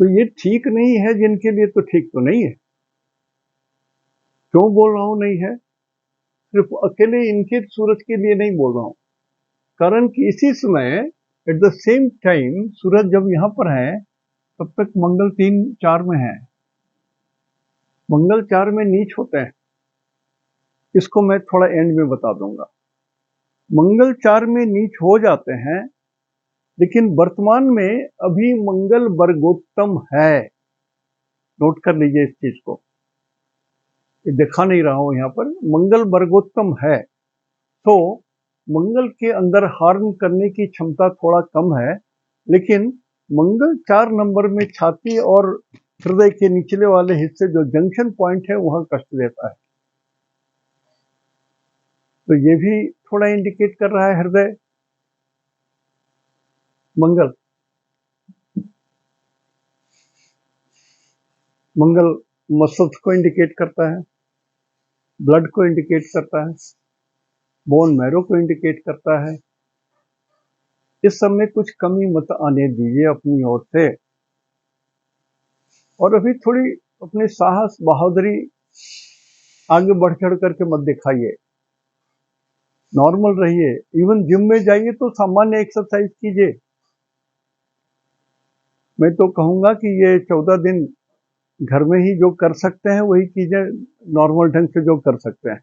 तो ये ठीक नहीं है जिनके लिए, तो ठीक तो नहीं है। क्यों बोल रहा हूं नहीं है? सिर्फ अकेले इनके सूरज के लिए नहीं बोल रहा हूं, कारण कि इसी समय एट द सेम टाइम सूरज जब यहां पर है, तब तक मंगल 3-4 में है। मंगल 4 में नीच होते हैं, इसको मैं थोड़ा एंड में बता दूंगा। मंगल 4 में नीच हो जाते हैं, लेकिन वर्तमान में अभी मंगल वर्गोत्तम है। नोट कर लीजिए इस चीज को, ये दिखा नहीं रहा हूं यहां पर, मंगल वर्गोत्तम है। तो मंगल के अंदर हार्म करने की क्षमता थोड़ा कम है, लेकिन मंगल 4 नंबर में छाती और हृदय के निचले वाले हिस्से, जो जंक्शन पॉइंट है, वहां कष्ट देता है। तो ये भी थोड़ा इंडिकेट कर रहा है हृदय। मंगल मसल्स को इंडिकेट करता है, ब्लड को इंडिकेट करता है, बोन मैरो को इंडिकेट करता है। इस सब में कुछ कमी मत आने दीजिए अपनी ओर से, और अभी थोड़ी अपने साहस बहादुरी आगे बढ़ चढ़ करके मत दिखाइए, नॉर्मल रहिए। इवन जिम में जाइए तो सामान्य एक्सरसाइज कीजिए। मैं तो कहूंगा कि ये 14 दिन घर में ही जो कर सकते हैं वही कीजिए, नॉर्मल ढंग से जो कर सकते हैं।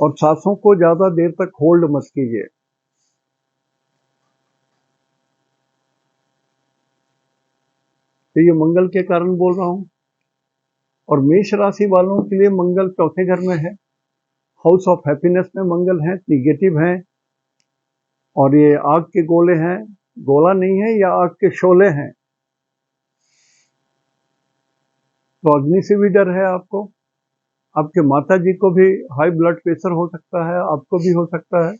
और सांसों को ज्यादा देर तक होल्ड मत कीजिए। तो ये मंगल के कारण बोल रहा हूं। और मेष राशि वालों के लिए मंगल चौथे घर में है, हाउस ऑफ हैप्पीनेस में मंगल है, निगेटिव है, और ये आग के गोले हैं, गोला नहीं है, या आग के शोले हैं। तो अग्नि से भी डर है आपको। आपके माता जी को भी हाई ब्लड प्रेशर हो सकता है, आपको भी हो सकता है,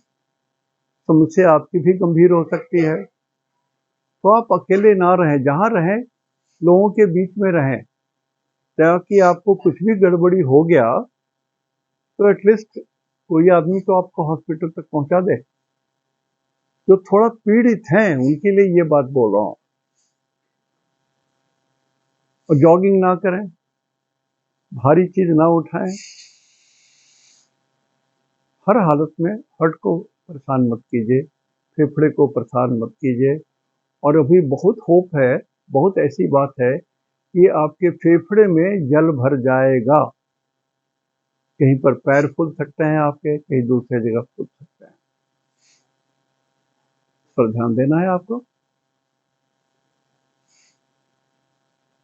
समस्या आपकी भी गंभीर हो सकती है। तो आप अकेले ना रहें, जहां रहें लोगों के बीच में रहें, ताकि आपको कुछ भी गड़बड़ी हो गया तो एटलीस्ट कोई आदमी तो आपको हॉस्पिटल तक पहुंचा दे। जो थोड़ा पीड़ित हैं उनके लिए ये बात बोल रहा हूं। और जॉगिंग ना करें, भारी चीज ना उठाएं, हर हालत में हार्ट को परेशान मत कीजिए, फेफड़े को परेशान मत कीजिए। और अभी बहुत होप है, बहुत ऐसी बात है कि आपके फेफड़े में जल भर जाएगा। कहीं पर पैर फूल सकते हैं आपके, कहीं दूसरी जगह फूल सकते हैं। इस पर ध्यान देना है आपको।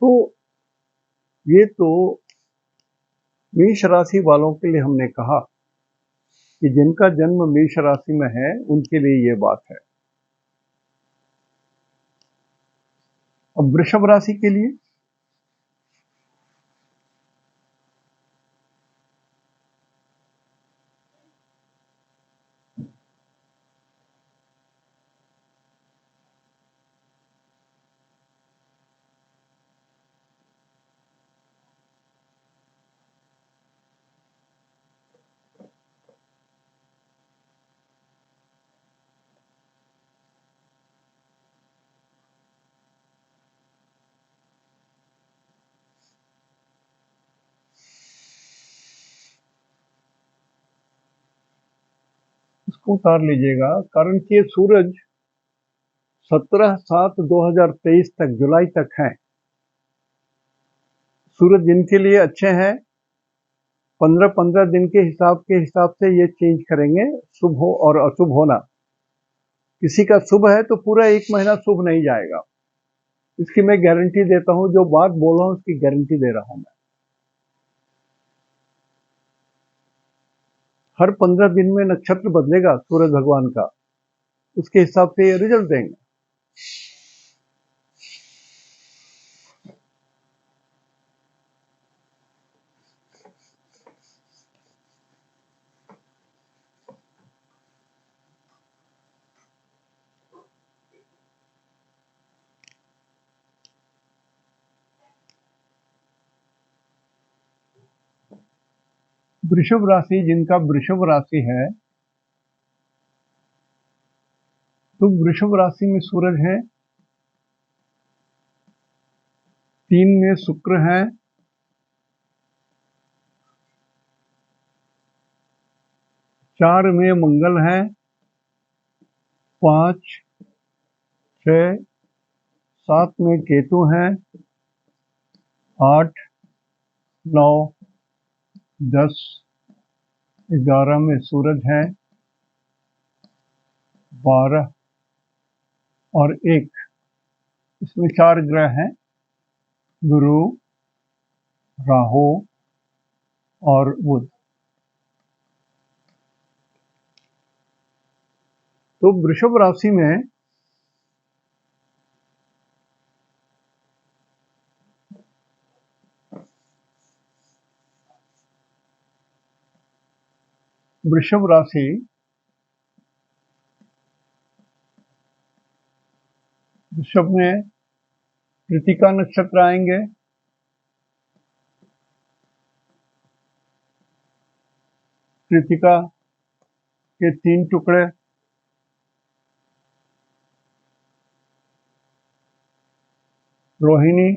तो ये तो मेष राशि वालों के लिए हमने कहा कि जिनका जन्म मेष राशि में है उनके लिए ये बात है। अब वृषभ राशि के लिए, इसको उतार लीजिएगा, कारण कि ये सूरज 17/7/2023 तक, जुलाई तक है। सूरज जिनके लिए अच्छे हैं 15-15 दिन के हिसाब से ये चेंज करेंगे, शुभ हो और अशुभ होना। किसी का शुभ है तो पूरा 1 महीना शुभ नहीं जाएगा, इसकी मैं गारंटी देता हूं। जो बात बोल रहा हूं उसकी गारंटी दे रहा हूं मैं। हर 15 दिन में नक्षत्र बदलेगा सूरज भगवान का, उसके हिसाब से ये रिजल्ट देंगे। वृषभ राशि, जिनका वृषभ राशि है, तो वृषभ राशि में सूरज है, 3 में शुक्र है, 4 में मंगल है, 5, 6, 7 में केतु है, 8, 9, 10, 11 में सूरज है, 12 और 1, इसमें 4 ग्रह हैं, गुरु, राहु और बुध। तो वृषभ राशि में वृषभ राशि वृषभ में कृतिका नक्षत्र आएंगे, कृतिका के 3 टुकड़े, रोहिणी,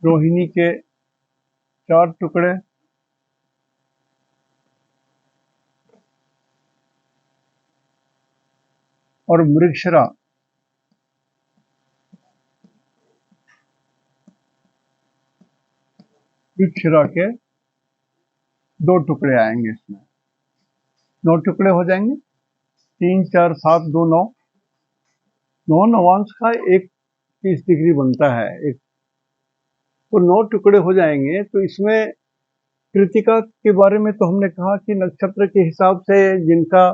रोहिणी के 4 टुकड़े, और मृगशिरा छिड़ा के 2 टुकड़े आएंगे इसमें, 9 टुकड़े हो जाएंगे, 3 4 7 2 9, 9 नवांश का एक 30 डिग्री बनता है एक, तो 9 टुकड़े हो जाएंगे। तो इसमें कृतिका के बारे में तो हमने कहा कि नक्षत्र के हिसाब से जिनका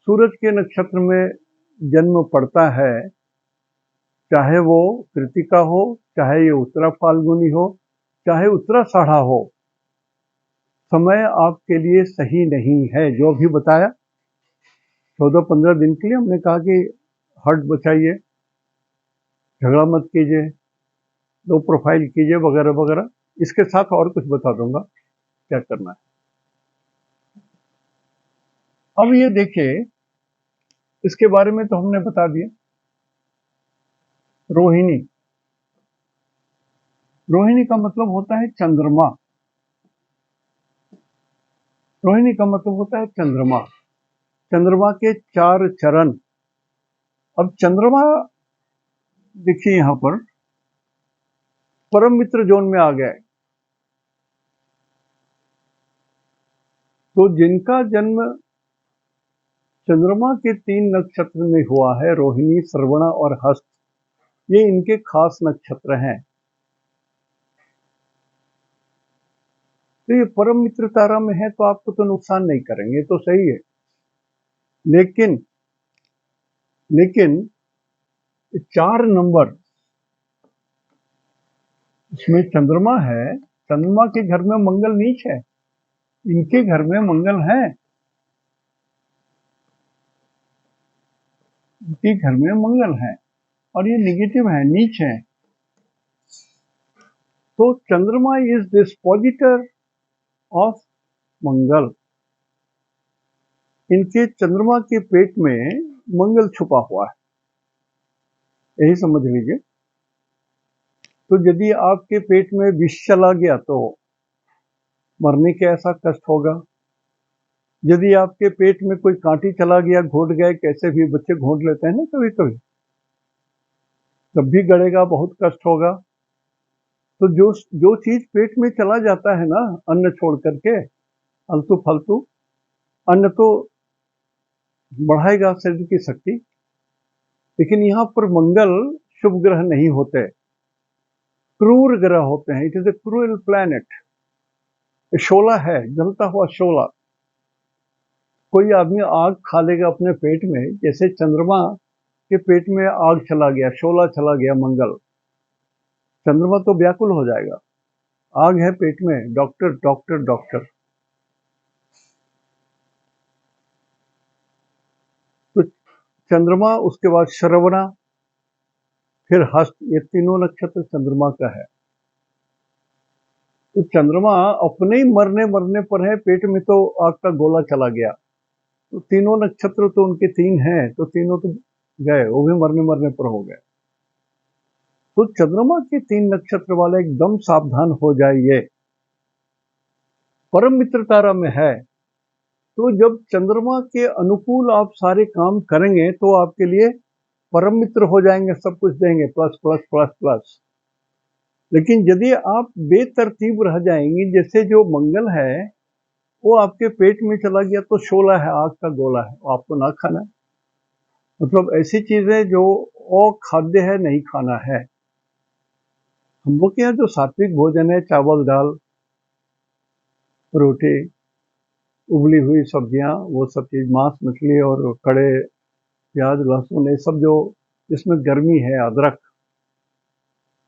सूरज के नक्षत्र में जन्म पड़ता है, चाहे वो कृतिका हो, चाहे ये उत्तरा फाल्गुनी हो, चाहे उत्तराषाढ़ा हो, समय आपके लिए सही नहीं है। जो भी बताया 14-15 दिन के लिए हमने कहा कि हट बचाइए, झगड़ा मत कीजिए, लो प्रोफाइल कीजिए वगैरह वगैरह। इसके साथ और कुछ बता दूंगा क्या करना है। अब ये देखिए, इसके बारे में तो हमने बता दिया। रोहिणी, रोहिणी का मतलब होता है चंद्रमा। रोहिणी का मतलब होता है चंद्रमा, चंद्रमा के 4 चरण। अब चंद्रमा देखिए यहां पर परम मित्र जोन में आ गए, तो जिनका जन्म चंद्रमा के 3 नक्षत्र में हुआ है, रोहिणी, श्रवणा और हस्त, ये इनके खास नक्षत्र हैं। तो ये परम मित्र तारा में है तो आपको तो नुकसान नहीं करेंगे, तो सही है। लेकिन 4 नंबर इसमें चंद्रमा है, चंद्रमा के घर में मंगल नीच है, इनके घर में मंगल है, इनके घर में मंगल है और ये निगेटिव है, नीच है। तो चंद्रमा इज डिस्पोजिटर ऑफ मंगल, इनके चंद्रमा के पेट में मंगल छुपा हुआ है, यही समझ लीजिए। तो यदि आपके पेट में विष चला गया तो मरने के ऐसा कष्ट होगा। यदि आपके पेट में कोई कांटी चला गया, घोट गए, कैसे भी बच्चे घोट लेते हैं ना कभी कभी, तब भी गड़ेगा, बहुत कष्ट होगा। तो जो चीज पेट में चला जाता है ना, अन्न छोड़ करके, आलतू फालतू अन्न तो बढ़ाएगा शरीर की शक्ति, लेकिन यहाँ पर मंगल शुभ ग्रह नहीं होते, क्रूर ग्रह होते हैं। It is a cruel planet, शोला है, जलता हुआ शोला। कोई आदमी आग खा लेगा अपने पेट में, जैसे चंद्रमा के पेट में आग चला गया, शोला चला गया मंगल, चंद्रमा तो व्याकुल हो जाएगा। आग है पेट में, डॉक्टर डॉक्टर डॉक्टर। तो चंद्रमा, उसके बाद श्रवणा, फिर हस्त, ये तीनों नक्षत्र चंद्रमा का है। तो चंद्रमा अपने ही मरने पर है, पेट में तो आग का गोला चला गया। तो तीनों नक्षत्र तो उनके 3 हैं, तो तीनों तो गए, वो भी मरने पर हो गए। तो चंद्रमा के 3 नक्षत्र वाले एकदम सावधान हो जाइए। परम मित्र तारा में है, तो जब चंद्रमा के अनुकूल आप सारे काम करेंगे तो आपके लिए परम मित्र हो जाएंगे, सब कुछ देंगे, प्लस प्लस प्लस प्लस। लेकिन यदि आप बेतरतीब रह जाएंगे, जैसे जो मंगल है वो आपके पेट में चला गया तो शोला है, आग का गोला है, वो आपको ना खाना है। मतलब ऐसी चीजें जो अखाद्य है, नहीं खाना है। हम लोग के यहाँ जो सात्विक भोजन है, चावल दाल रोटी, उबली हुई सब्जियां, वो सब चीज, मांस मछली और कड़े प्याज लहसुन, ये सब जो जिसमें गर्मी है, अदरक,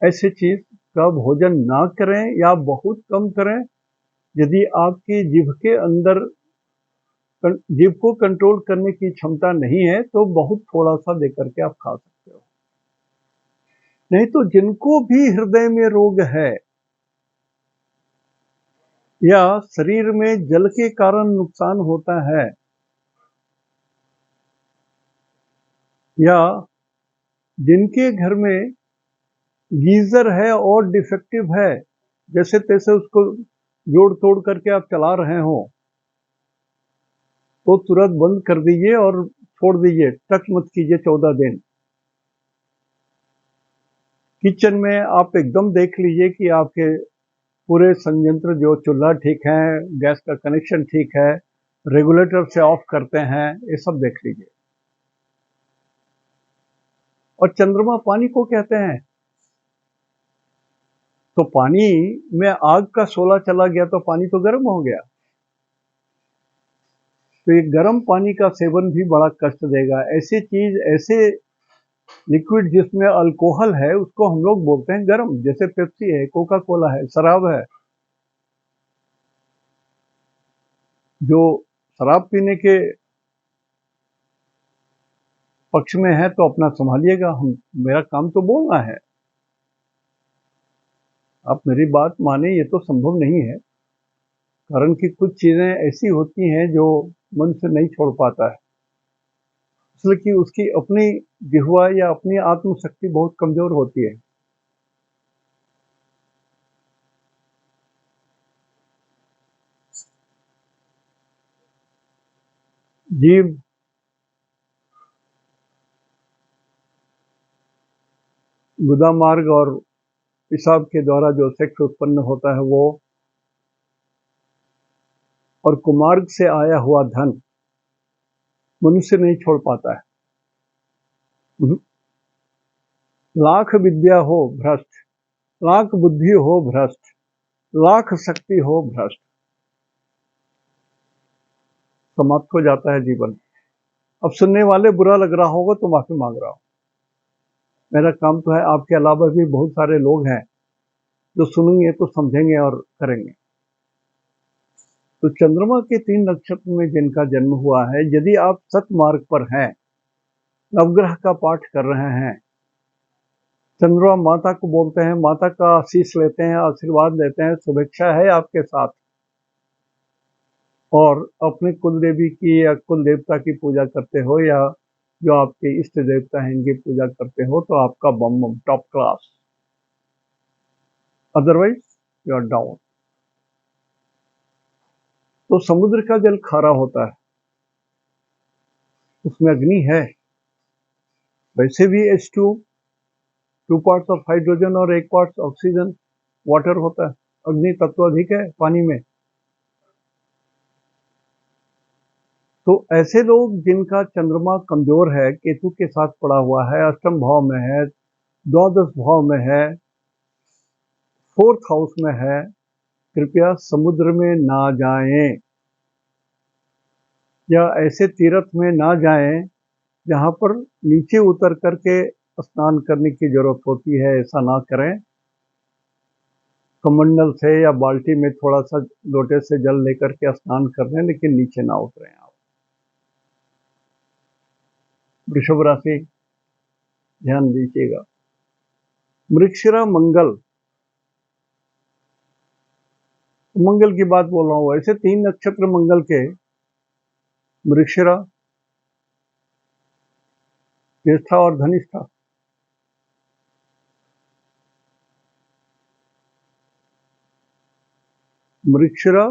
ऐसी चीज का भोजन ना करें या बहुत कम करें। यदि आपकी जीभ के अंदर जीभ को कंट्रोल करने की क्षमता नहीं है तो बहुत थोड़ा सा देकर के आप खा सकते हो। नहीं तो जिनको भी हृदय में रोग है या शरीर में जल के कारण नुकसान होता है, या जिनके घर में गीजर है और डिफेक्टिव है, जैसे तैसे उसको जोड़ तोड़ करके आप चला रहे हो, तो तुरंत बंद कर दीजिए और छोड़ दीजिए, टच मत कीजिए 14 दिन। किचन में आप एकदम देख लीजिए कि आपके पूरे संयंत्र जो चूल्हा ठीक है, गैस का कनेक्शन ठीक है, रेगुलेटर से ऑफ करते हैं, ये सब देख लीजिए। और चंद्रमा पानी को कहते हैं, तो पानी में आग का शोला चला गया तो पानी तो गर्म हो गया। तो ये गर्म पानी का सेवन भी बड़ा कष्ट देगा। ऐसी चीज, ऐसे लिक्विड जिसमें अल्कोहल है, उसको हम लोग बोलते हैं गर्म, जैसे पेप्सी है, कोका कोला है, शराब है। जो शराब पीने के पक्ष में है तो अपना संभालिएगा, मेरा काम तो बोलना है, आप मेरी बात माने, ये तो संभव नहीं है, कारण कि कुछ चीजें ऐसी होती हैं जो मन से नहीं छोड़ पाता है, इसलिए कि उसकी अपनी जिह्वा या अपनी आत्मशक्ति बहुत कमजोर होती है। जीव गुदा मार्ग और पेशाब के द्वारा जो सेक्स उत्पन्न होता है वो, और कुमार्ग से आया हुआ धन मनुष्य नहीं छोड़ पाता है। लाख विद्या हो भ्रष्ट, लाख बुद्धि हो भ्रष्ट, लाख शक्ति हो भ्रष्ट, समाप्त हो जाता है जीवन। अब सुनने वाले बुरा लग रहा होगा तो माफी मांग रहा हूं, मेरा काम तो है, आपके अलावा भी बहुत सारे लोग हैं जो सुनेंगे तो समझेंगे और करेंगे। तो चंद्रमा के 3 नक्षत्र में जिनका जन्म हुआ है, यदि आप सतमार्ग पर हैं, नवग्रह का पाठ कर रहे हैं, चंद्रमा माता को बोलते हैं, माता का आशीष लेते हैं, आशीर्वाद लेते हैं, शुभेच्छा है आपके साथ, और अपने कुल देवी की या कुल देवता की पूजा करते हो, या जो आपके इष्ट देवता हैं इनकी पूजा करते हो, तो आपका बम बम top class, otherwise you are down. तो समुद्र का जल खारा होता है, उसमें अग्नि है, वैसे भी H2, 2 पार्ट्स ऑफ हाइड्रोजन और 1 पार्ट ऑक्सीजन वाटर होता है, अग्नि तत्व अधिक है पानी में। तो ऐसे लोग जिनका चंद्रमा कमजोर है, केतु के साथ पड़ा हुआ है, अष्टम भाव में है, द्वादश भाव में है, 4th हाउस में है, कृपया समुद्र में ना जाएं, या ऐसे तीर्थ में ना जाएं जहां पर नीचे उतर करके स्नान करने की जरूरत होती है, ऐसा ना करें। कमंडल से या बाल्टी में थोड़ा सा लोटे से जल लेकर के स्नान कर लें, लेकिन नीचे ना उतरें आप। वृषभ राशि, ध्यान दीजिएगा। मृगशिरा मंगल, मंगल की बात बोल रहा हूं, ऐसे 3 नक्षत्र मंगल के, मृगशिरा, ज्येष्ठा और धनिष्ठा। मृगशिरा,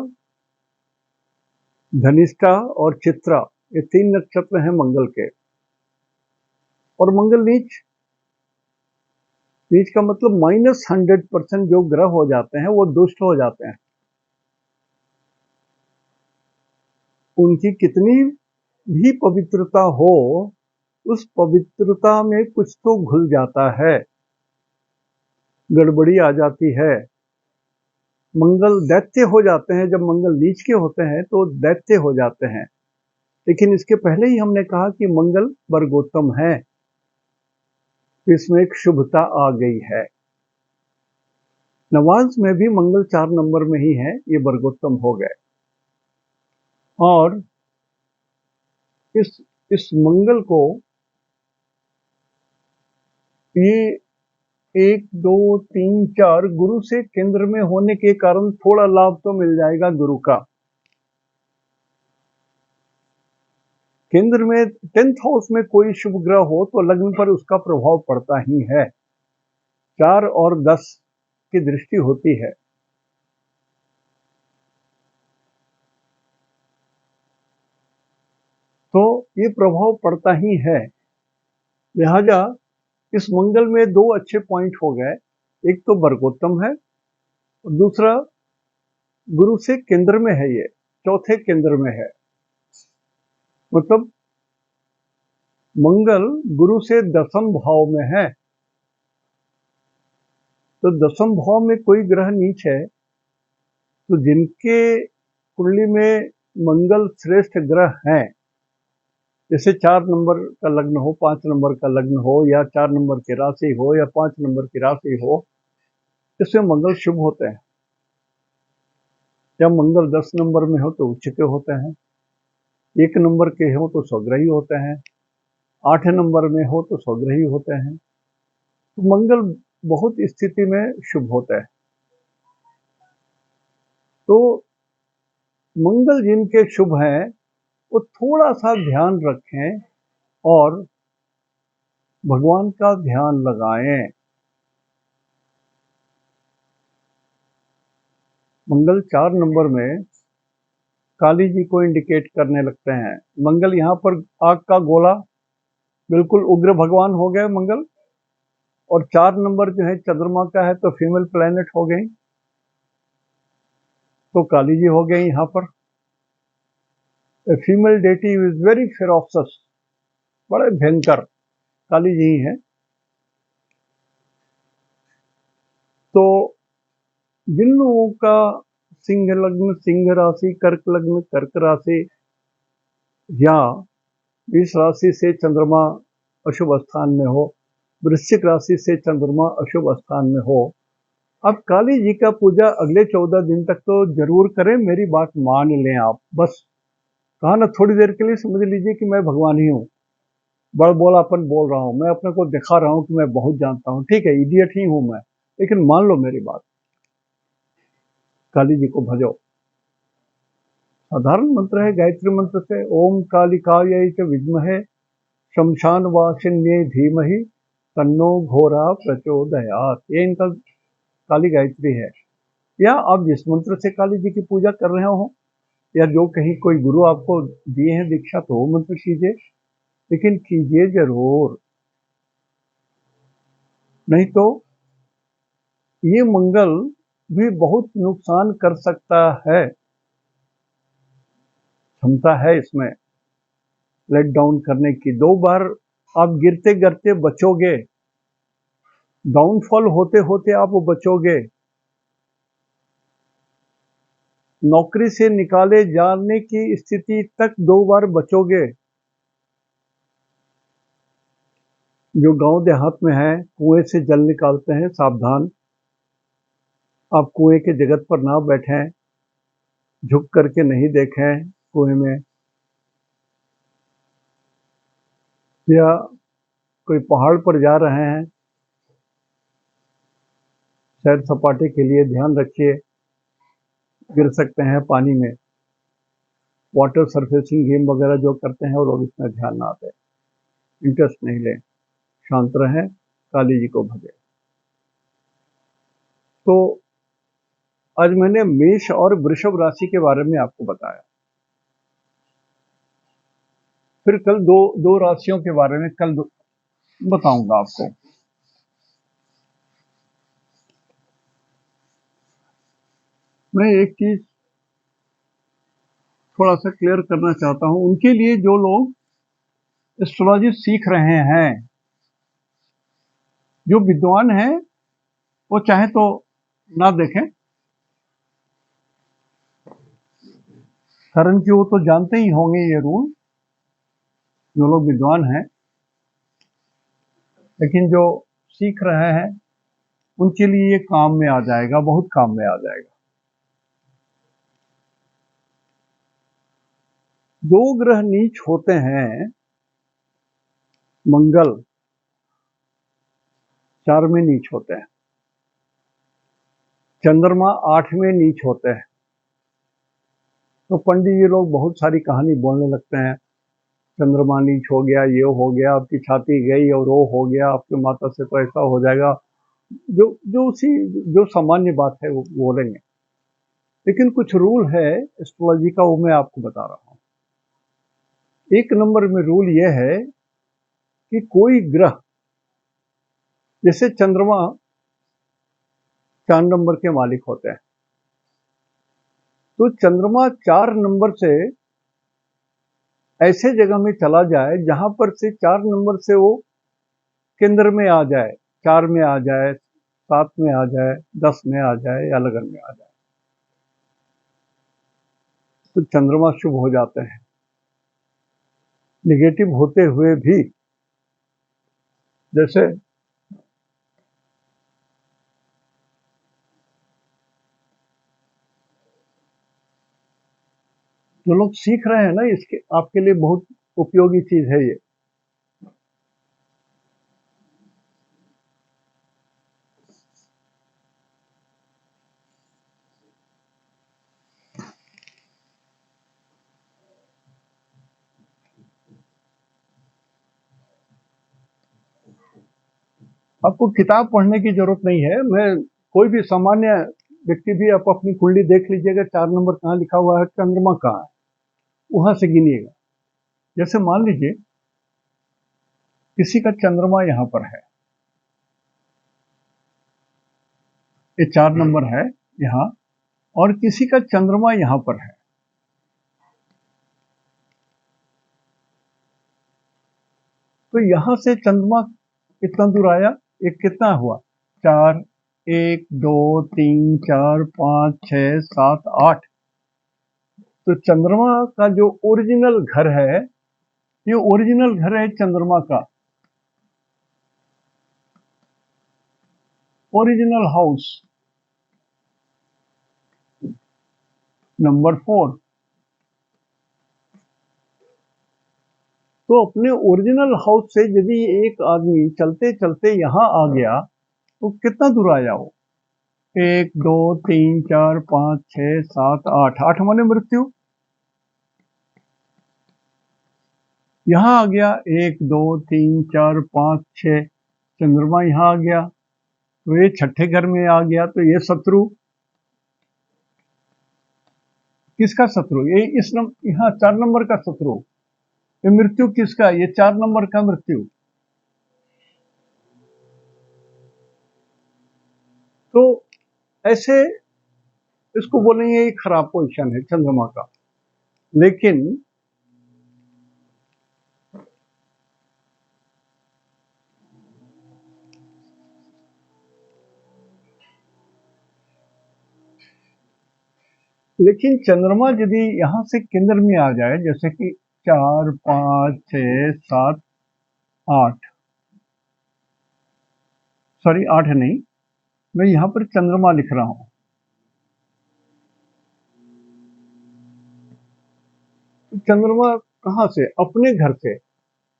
धनिष्ठा और चित्रा, ये 3 नक्षत्र हैं मंगल के। और मंगल नीच, नीच का मतलब -100% जो ग्रह हो जाते हैं वो दुष्ट हो जाते हैं, उनकी कितनी भी पवित्रता हो, उस पवित्रता में कुछ तो घुल जाता है, गड़बड़ी आ जाती है। मंगल दैत्य हो जाते हैं, जब मंगल नीच के होते हैं तो दैत्य हो जाते हैं। लेकिन इसके पहले ही हमने कहा कि मंगल वर्गोत्तम है, इसमें एक शुभता आ गई है। नवांश में भी मंगल 4 नंबर में ही है, ये वर्गोत्तम हो गए। और इस मंगल को ये 1 2 3 4 गुरु से केंद्र में होने के कारण थोड़ा लाभ तो मिल जाएगा गुरु का। केंद्र में 10th हाउस में कोई शुभ ग्रह हो तो लग्न पर उसका प्रभाव पड़ता ही है, 4 और 10 की दृष्टि होती है। तो ये प्रभाव पड़ता ही है। लिहाजा इस मंगल में 2 अच्छे पॉइंट हो गए, एक तो वर्गोत्तम है और दूसरा गुरु से केंद्र में है, ये चौथे केंद्र में है, मतलब मंगल गुरु से दसम भाव में है। तो दसम भाव में कोई ग्रह नीच है, तो जिनके कुंडली में मंगल श्रेष्ठ ग्रह हैं, जैसे 4 नंबर का लग्न हो, 5 नंबर का लग्न हो, या 4 नंबर की राशि हो, या 5 नंबर की राशि हो, इसमें मंगल शुभ होते हैं। जब मंगल 10 नंबर में हो तो उच्च के होते हैं, 1 नंबर के हो तो स्वग्रही होते हैं, 8 नंबर में हो तो स्वग्रही होते हैं। तो मंगल बहुत स्थिति में शुभ होता है। तो मंगल जिनके शुभ हैं वो थोड़ा सा ध्यान रखें और भगवान का ध्यान लगाएं। मंगल 4 नंबर में काली जी को इंडिकेट करने लगते हैं। मंगल यहाँ पर आग का गोला, बिल्कुल उग्र भगवान हो गए मंगल। और 4 नंबर जो है चंद्रमा का है, तो फीमेल प्लेनेट हो गई, तो काली जी हो गई यहाँ पर। फीमेल डेटी इज वेरी फेरोसस, बड़े भयंकर काली जी ही है। तो जिन लोगों का सिंह लग्न सिंह राशि, कर्क लग्न कर्क राशि, या 20 राशि से चंद्रमा अशुभ स्थान में हो, वृश्चिक राशि से चंद्रमा अशुभ स्थान में हो, अब काली जी का पूजा अगले 14 दिन तक तो जरूर करें। मेरी बात मान लें आप, बस कहा ना, थोड़ी देर के लिए समझ लीजिए कि मैं भगवान ही हूँ, बड़ बोलापन बोल रहा हूँ, मैं अपने को दिखा रहा हूँ कि मैं बहुत जानता हूँ। ठीक है, इडियट ही हूँ मैं, लेकिन मान लो मेरी बात, काली जी को भजो। साधारण मंत्र है, गायत्री मंत्र से ओम कालिकायै च विद्महे शमशान वासिन्ये धीमहि तन्नो घोरा प्रचोदयात्, ये इनका काली गायत्री है। या आप जिस मंत्र से काली जी की पूजा कर रहे हो, या जो कहीं कोई गुरु आपको दिए हैं दीक्षा, तो वो मंत्र कीजिए, लेकिन कीजिए जरूर, नहीं तो ये मंगल भी बहुत नुकसान कर सकता है। क्षमता है इसमें लेट डाउन करने की। 2 बार आप गिरते गिरते बचोगे, डाउनफॉल होते होते आप बचोगे, नौकरी से निकाले जाने की स्थिति तक 2 बार बचोगे। जो गांव देहात में है, कुएं से जल निकालते हैं, सावधान, आप कुएं के जगत पर ना बैठें, झुक करके नहीं देखें कुएं में, या कोई पहाड़ पर जा रहे हैं सैर सपाटे के लिए, ध्यान रखिए, गिर सकते हैं पानी में। वाटर सरफेसिंग गेम वगैरह जो करते हैं वो लोग इसमें ध्यान ना दें, इंटरेस्ट नहीं लें, शांत रहें, काली जी को भजें। तो आज मैंने मेष और वृषभ राशि के बारे में आपको बताया, फिर कल दो राशियों के बारे में कल बताऊंगा आपको। मैं एक चीज थोड़ा सा क्लियर करना चाहता हूं, उनके लिए जो लोग एस्ट्रोलॉजी सीख रहे हैं, जो विद्वान हैं, वो चाहे तो ना देखें, कारण कि वो तो जानते ही होंगे ये रूल, जो लोग विद्वान हैं। लेकिन जो सीख रहे हैं उनके लिए ये काम में आ जाएगा, बहुत काम में आ जाएगा। 2 ग्रह नीच होते हैं, मंगल 4 में नीच होते हैं, चंद्रमा 8 में नीच होते हैं। तो पंडित जी लोग बहुत सारी कहानी बोलने लगते हैं, चंद्रमा नीच हो गया, ये हो गया, आपकी छाती गई और वो हो गया, आपके माता से तो ऐसा हो जाएगा, जो सामान्य बात है वो बोलेंगे। लेकिन कुछ रूल है एस्ट्रोलॉजी का, वो मैं आपको बता रहा हूँ। 1 नंबर में रूल ये है कि कोई ग्रह, जैसे चंद्रमा 4 नंबर के मालिक होते हैं। तो चंद्रमा 4 नंबर से ऐसे जगह में चला जाए जहां पर से 4 नंबर से वो केंद्र में आ जाए, 4 में आ जाए, 7 में आ जाए, 10 में आ जाए या लगन में आ जाए, तो चंद्रमा शुभ हो जाते हैं। निगेटिव होते हुए भी, जैसे जो लोग सीख रहे हैं ना, इसके आपके लिए बहुत उपयोगी चीज है ये। आपको किताब पढ़ने की जरूरत नहीं है। मैं कोई भी सामान्य व्यक्ति भी, आप अपनी कुंडली देख लीजिएगा, 4 नंबर कहाँ लिखा हुआ है, चंद्रमा कहाँ है, वहां से गिनिएगा। जैसे मान लीजिए किसी का चंद्रमा यहां पर है, ये 4 नंबर है यहाँ, और किसी का चंद्रमा यहां पर है, तो यहां से चंद्रमा कितना दूर आया, एक कितना हुआ, 4, 1 2 3 4 5 6 7 8। तो चंद्रमा का जो ओरिजिनल घर है, ये ओरिजिनल घर है चंद्रमा का, ओरिजिनल हाउस नंबर 4। तो अपने ओरिजिनल हाउस से यदि एक आदमी चलते चलते यहां आ गया, तो कितना दूर आया वो, 1 2 3 4 5 6 7 8, 8 माने मृत्यु। यहां आ गया 1 2 3 4 5 6, चंद्रमा यहां आ गया, तो ये छठे घर में आ गया, तो ये शत्रु, किसका शत्रु, ये यहाँ 4 नंबर का शत्रु। ये मृत्यु किसका, ये 4 नंबर का मृत्यु। तो ऐसे इसको बोलेंगे ये खराब पोजीशन है चंद्रमा का। लेकिन लेकिन चंद्रमा यदि यहां से केंद्र में आ जाए, जैसे कि 4 5 6 7 8, सॉरी 8 नहीं, मैं यहां पर चंद्रमा लिख रहा हूं। चंद्रमा कहां से, अपने घर से,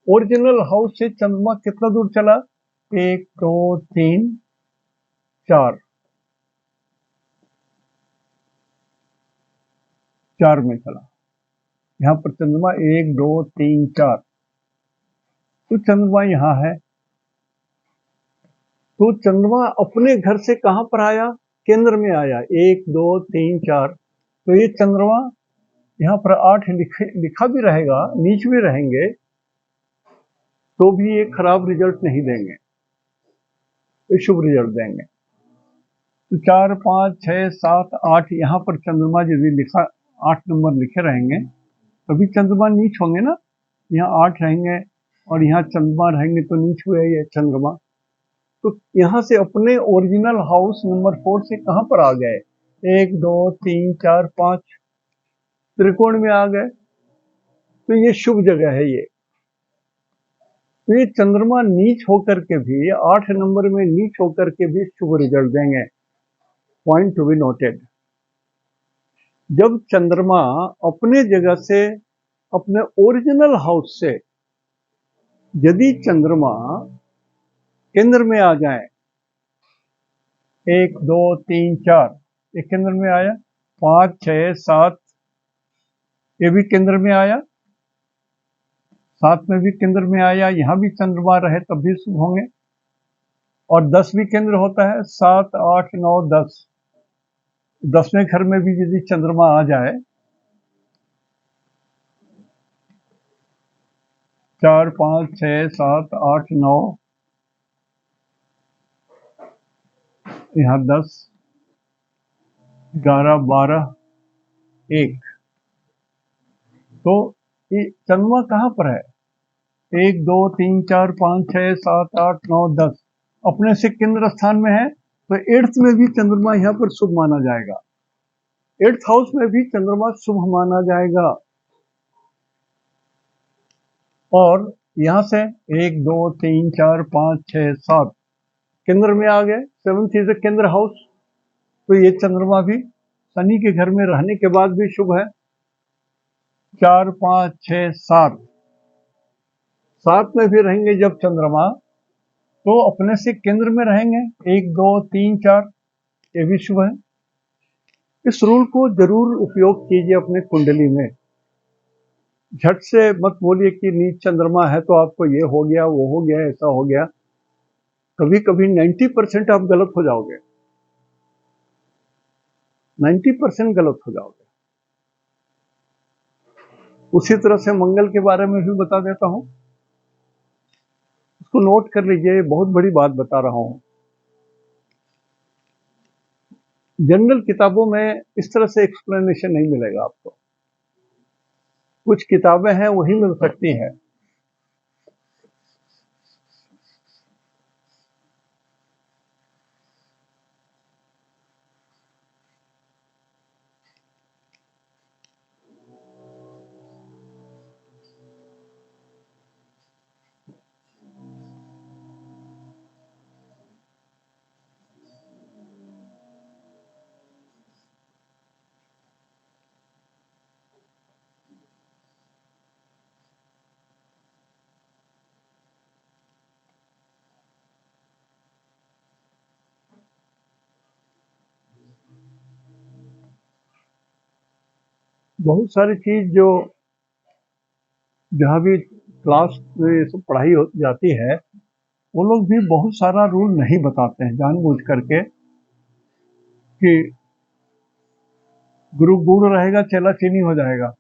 ओरिजिनल हाउस से चंद्रमा कितना दूर चला, 1 2 3 4, 4 में चला। यहाँ पर चंद्रमा 1 2 3 4, तो चंद्रमा यहाँ है। तो चंद्रमा अपने घर से कहां पर आया, केंद्र में आया, 1 2 3 4। तो ये चंद्रमा यहाँ पर 8 लिखा भी रहेगा, नीच भी रहेंगे, तो भी ये खराब रिजल्ट नहीं देंगे, ये शुभ रिजल्ट देंगे। तो 4 5 6 7 8, यहाँ पर चंद्रमा यदि लिखा 8 नंबर लिखे रहेंगे, तभी चंद्रमा नीच होंगे ना। यहाँ 8 रहेंगे और यहाँ चंद्रमा रहेंगे, तो नीच हुए ये चंद्रमा। तो यहाँ से अपने ओरिजिनल हाउस नंबर 4 से कहां पर आ गए, 1 2 3 4 5, त्रिकोण में आ गए, तो ये शुभ जगह है ये। तो ये चंद्रमा नीच होकर के भी, 8 नंबर में नीच होकर के भी शुभ रिजल्ट देंगे। Point to be noted. जब चंद्रमा अपने जगह से, अपने ओरिजिनल हाउस से यदि चंद्रमा केंद्र में आ जाए, 1 2 3 4, ये केंद्र में आया, 5 6 7, ये भी केंद्र में आया, 7 में भी केंद्र में आया, यहां भी चंद्रमा रहे तब भी शुभ होंगे। और 10 भी केंद्र होता है, 7 8 9 10, 10वें घर में भी यदि चंद्रमा आ जाए, 4 5 6 7 8 9, यहाँ 10, 11, 12, 1। तो ये चंद्रमा कहाँ पर है? 1, 2, 3, 4, 5, 6, 7, 8, 9, 10 अपने से केंद्र स्थान में है, तो 8th में भी चंद्रमा यहाँ पर शुभ माना जाएगा। 8th हाउस में भी चंद्रमा शुभ माना जाएगा। और यहाँ से 1, 2, 3, 4, 5, 6, 7 केंद्र में आ गए। 7th इज ए केंद्र हाउस, तो ये चंद्रमा भी शनि के घर में रहने के बाद भी शुभ है। 4, 5, 6, 7 में भी रहेंगे जब चंद्रमा, तो अपने से केंद्र में रहेंगे। 1, 2, 3, 4 ये भी शुभ है। इस रूल को जरूर उपयोग कीजिए अपने कुंडली में। झट से मत बोलिए कि नीच चंद्रमा है तो आपको ये हो गया, वो हो गया, ऐसा हो गया। कभी कभी 90% आप गलत हो जाओगे, 90% गलत हो जाओगे। उसी तरह से मंगल के बारे में भी बता देता हूं, उसको नोट कर लीजिए, बहुत बड़ी बात बता रहा हूं। जनरल किताबों में इस तरह से एक्सप्लेनेशन नहीं मिलेगा आपको, कुछ किताबें हैं वही मिल सकती हैं। बहुत सारी चीज जो जहाँ भी क्लास में ये सब पढ़ाई हो जाती है, वो लोग भी बहुत सारा रूल नहीं बताते हैं जानबूझ करके कि गुरु गुड़ रहेगा चेला चीनी हो जाएगा।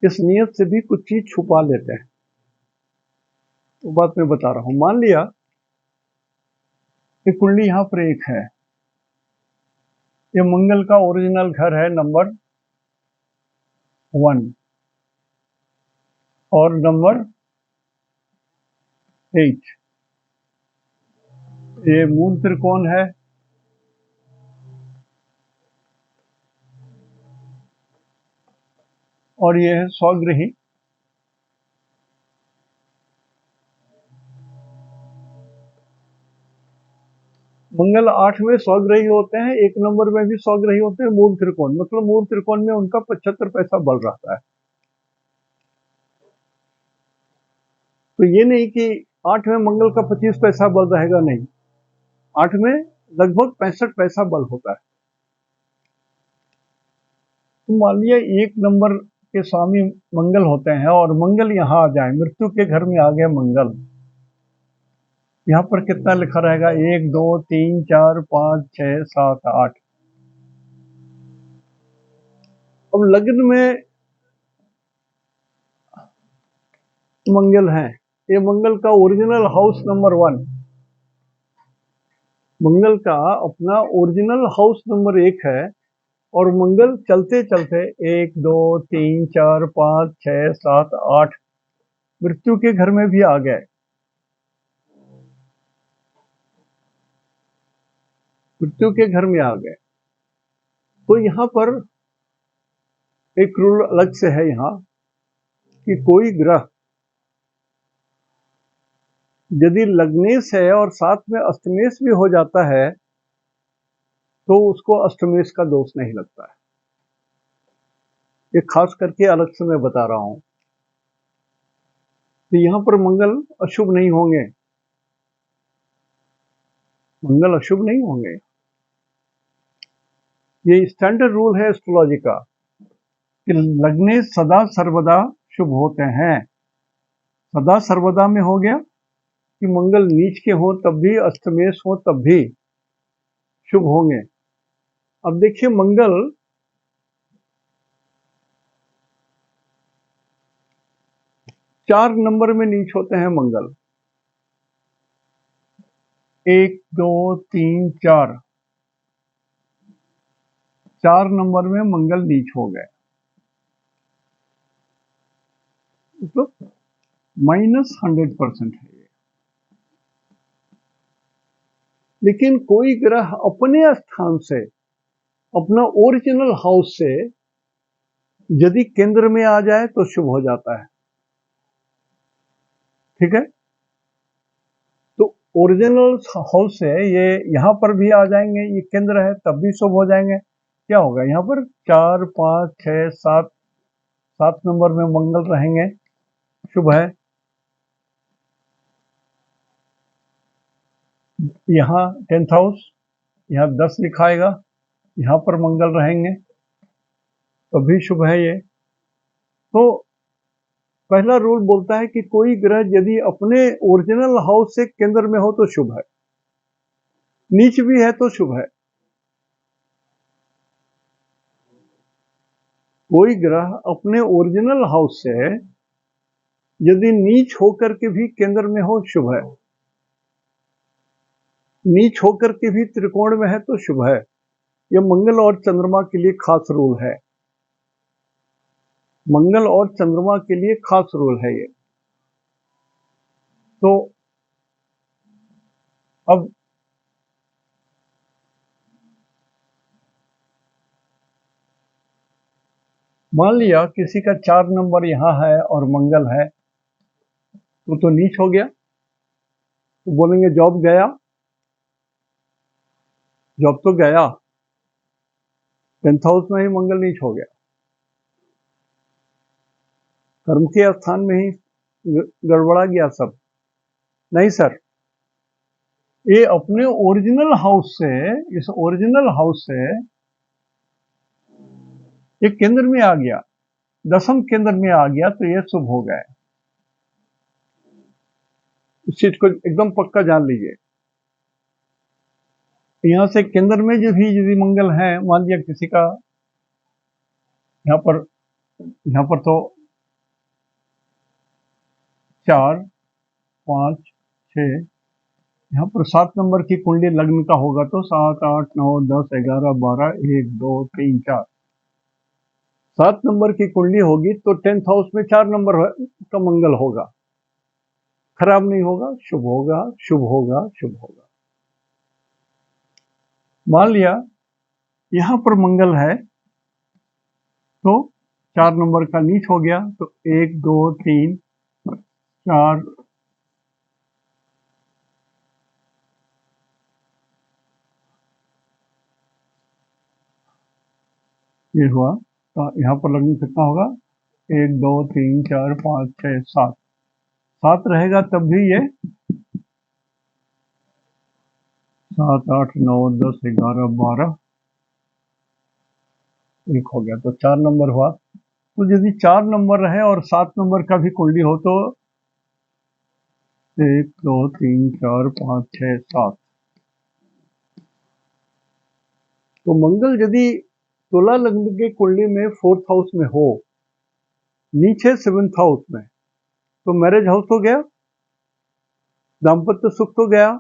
इस नियत से भी कुछ चीज छुपा लेते हैं। वो बात मैं बता रहा हूं। मान लिया कि कुंडली यहाँ पर एक है, ये मंगल का ओरिजिनल घर है नंबर 1 और नंबर 8। ये मूल त्रिकोण है, और ये है स्वग्रही। मंगल 8 में स्वग्रही होते हैं, 1 नंबर में भी स्वग्रही होते हैं मूल त्रिकोण, मतलब मूल त्रिकोण में उनका 75 पैसा बल रहता है। तो ये नहीं कि 8 में मंगल का 25 पैसा बल रहेगा, नहीं, 8 में लगभग 65 पैसा बल होता है। तो मान लिया 1 नंबर के स्वामी मंगल होते हैं और मंगल यहाँ आ जाए, मृत्यु के घर में आ गया मंगल, यहाँ पर कितना लिखा रहेगा? 1, 2, 3, 4, 5, 6, 7, 8। अब लग्न में मंगल है, ये मंगल का ओरिजिनल हाउस नंबर 1, मंगल का अपना ओरिजिनल हाउस नंबर 1 है, और मंगल चलते चलते 1, 2, 3, 4, 5, 6, 7, 8 मृत्यु के घर में भी आ गए। मृत्यु के घर में आ गए, तो यहाँ पर एक रूल अलग से है यहाँ कि कोई ग्रह यदि लग्नेश है और साथ में अष्टमेश भी हो जाता है, तो उसको अष्टमेश का दोष नहीं लगता है। ये खास करके अलग से मैं बता रहा हूं। तो यहां पर मंगल अशुभ नहीं होंगे, मंगल अशुभ नहीं होंगे। ये स्टैंडर्ड रूल है एस्ट्रोलॉजी का कि लग्नेश सदा सर्वदा शुभ होते हैं। सदा सर्वदा में हो गया कि मंगल नीच के हो तब भी, अष्टमेश हो तब भी शुभ होंगे। अब देखिए, मंगल 4 नंबर में नीच होते हैं। मंगल 1, 2, 3, 4 4 नंबर में मंगल नीच हो गए, तो -100% है ये। लेकिन कोई ग्रह अपने स्थान से, अपना ओरिजिनल हाउस से यदि केंद्र में आ जाए तो शुभ हो जाता है। ठीक है, तो ओरिजिनल हाउस से ये यहां पर भी आ जाएंगे, ये केंद्र है तब भी शुभ हो जाएंगे। क्या होगा यहाँ पर 4, 5, 6, 7 नंबर में मंगल रहेंगे, शुभ है। यहाँ 10th हाउस, यहाँ 10 लिखाएगा, यहाँ पर मंगल रहेंगे तो भी शुभ है ये। तो पहला रूल बोलता है कि कोई ग्रह यदि अपने ओरिजिनल हाउस से केंद्र में हो तो शुभ है, नीच भी है तो शुभ है। कोई ग्रह अपने ओरिजिनल हाउस से यदि नीच होकर के भी केंद्र में हो शुभ है, नीच होकर के भी त्रिकोण में है तो शुभ है। यह मंगल और चंद्रमा के लिए खास रूल है, मंगल और चंद्रमा के लिए खास रूल है ये। तो अब मान लिया किसी का 4 नंबर यहां है और मंगल है, तो नीच हो गया, तो बोलेंगे जॉब गया, जॉब तो गया, 10th हाउस में ही मंगल नीच हो गया, कर्म के स्थान में ही गड़बड़ा गया सब। नहीं सर, ये अपने ओरिजिनल हाउस से, इस ओरिजिनल हाउस से ये केंद्र में आ गया, 10th केंद्र में आ गया तो ये शुभ हो गए। इस चीज को एकदम पक्का जान लीजिए। यहां से केंद्र में जो भी यदि मंगल है, मान लिया किसी का यहाँ पर तो 4, 5, 6, यहाँ पर 7 नंबर की कुंडली लग्न का होगा तो 7, 8, 9, 10, 11, 12, 1, 2, 3, 4, 7 नंबर की कुंडली होगी तो 10th हाउस में 4 नंबर का मंगल होगा, खराब नहीं होगा, शुभ होगा, शुभ होगा, शुभ होगा। मान लिया यहां पर मंगल है तो 4 नंबर का नीच हो गया, तो 1, 2, 3, 4, ये हुआ, तो यहाँ पर लग्न कितना होगा, 1, 2, 3, 4, 5, 6, 7, 7 रहेगा तब भी ये 7, 8, 9, 10, 11, 12, 1 हो गया, तो 4 नंबर हुआ। तो यदि 4 नंबर रहे और 7 नंबर का भी कुंडली हो तो 1, 2, 3, 4, 5, 6, 7, तो मंगल यदि तुला लग्न के कुंडली में 4th हाउस में हो, नीचे 7th हाउस में, तो मैरिज हाउस हो गया, दाम्पत्य सुख तो गया।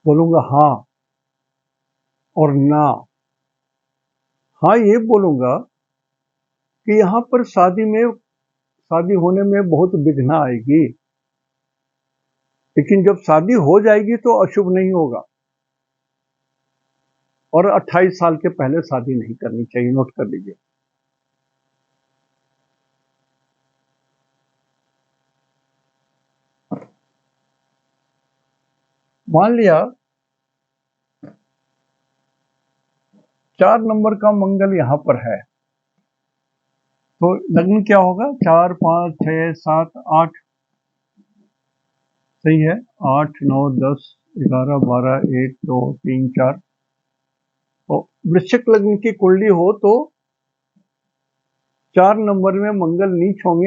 बोलूंगा हाँ और ना। हाँ ये बोलूंगा कि यहां पर शादी होने में बहुत विघ्न आएगी, लेकिन जब शादी हो जाएगी तो अशुभ नहीं होगा, और 28 साल के पहले शादी नहीं करनी चाहिए, नोट कर लीजिए। मान लिया 4 नंबर का मंगल यहां पर है, तो लग्न क्या होगा, 4, 5, 6, 7, 8, सही है, 8, 9, 10, 11, 12, 1, 2, 3, 4, तो वृश्चिक लग्न की कुंडली हो तो 4 नंबर में मंगल नीच होंगे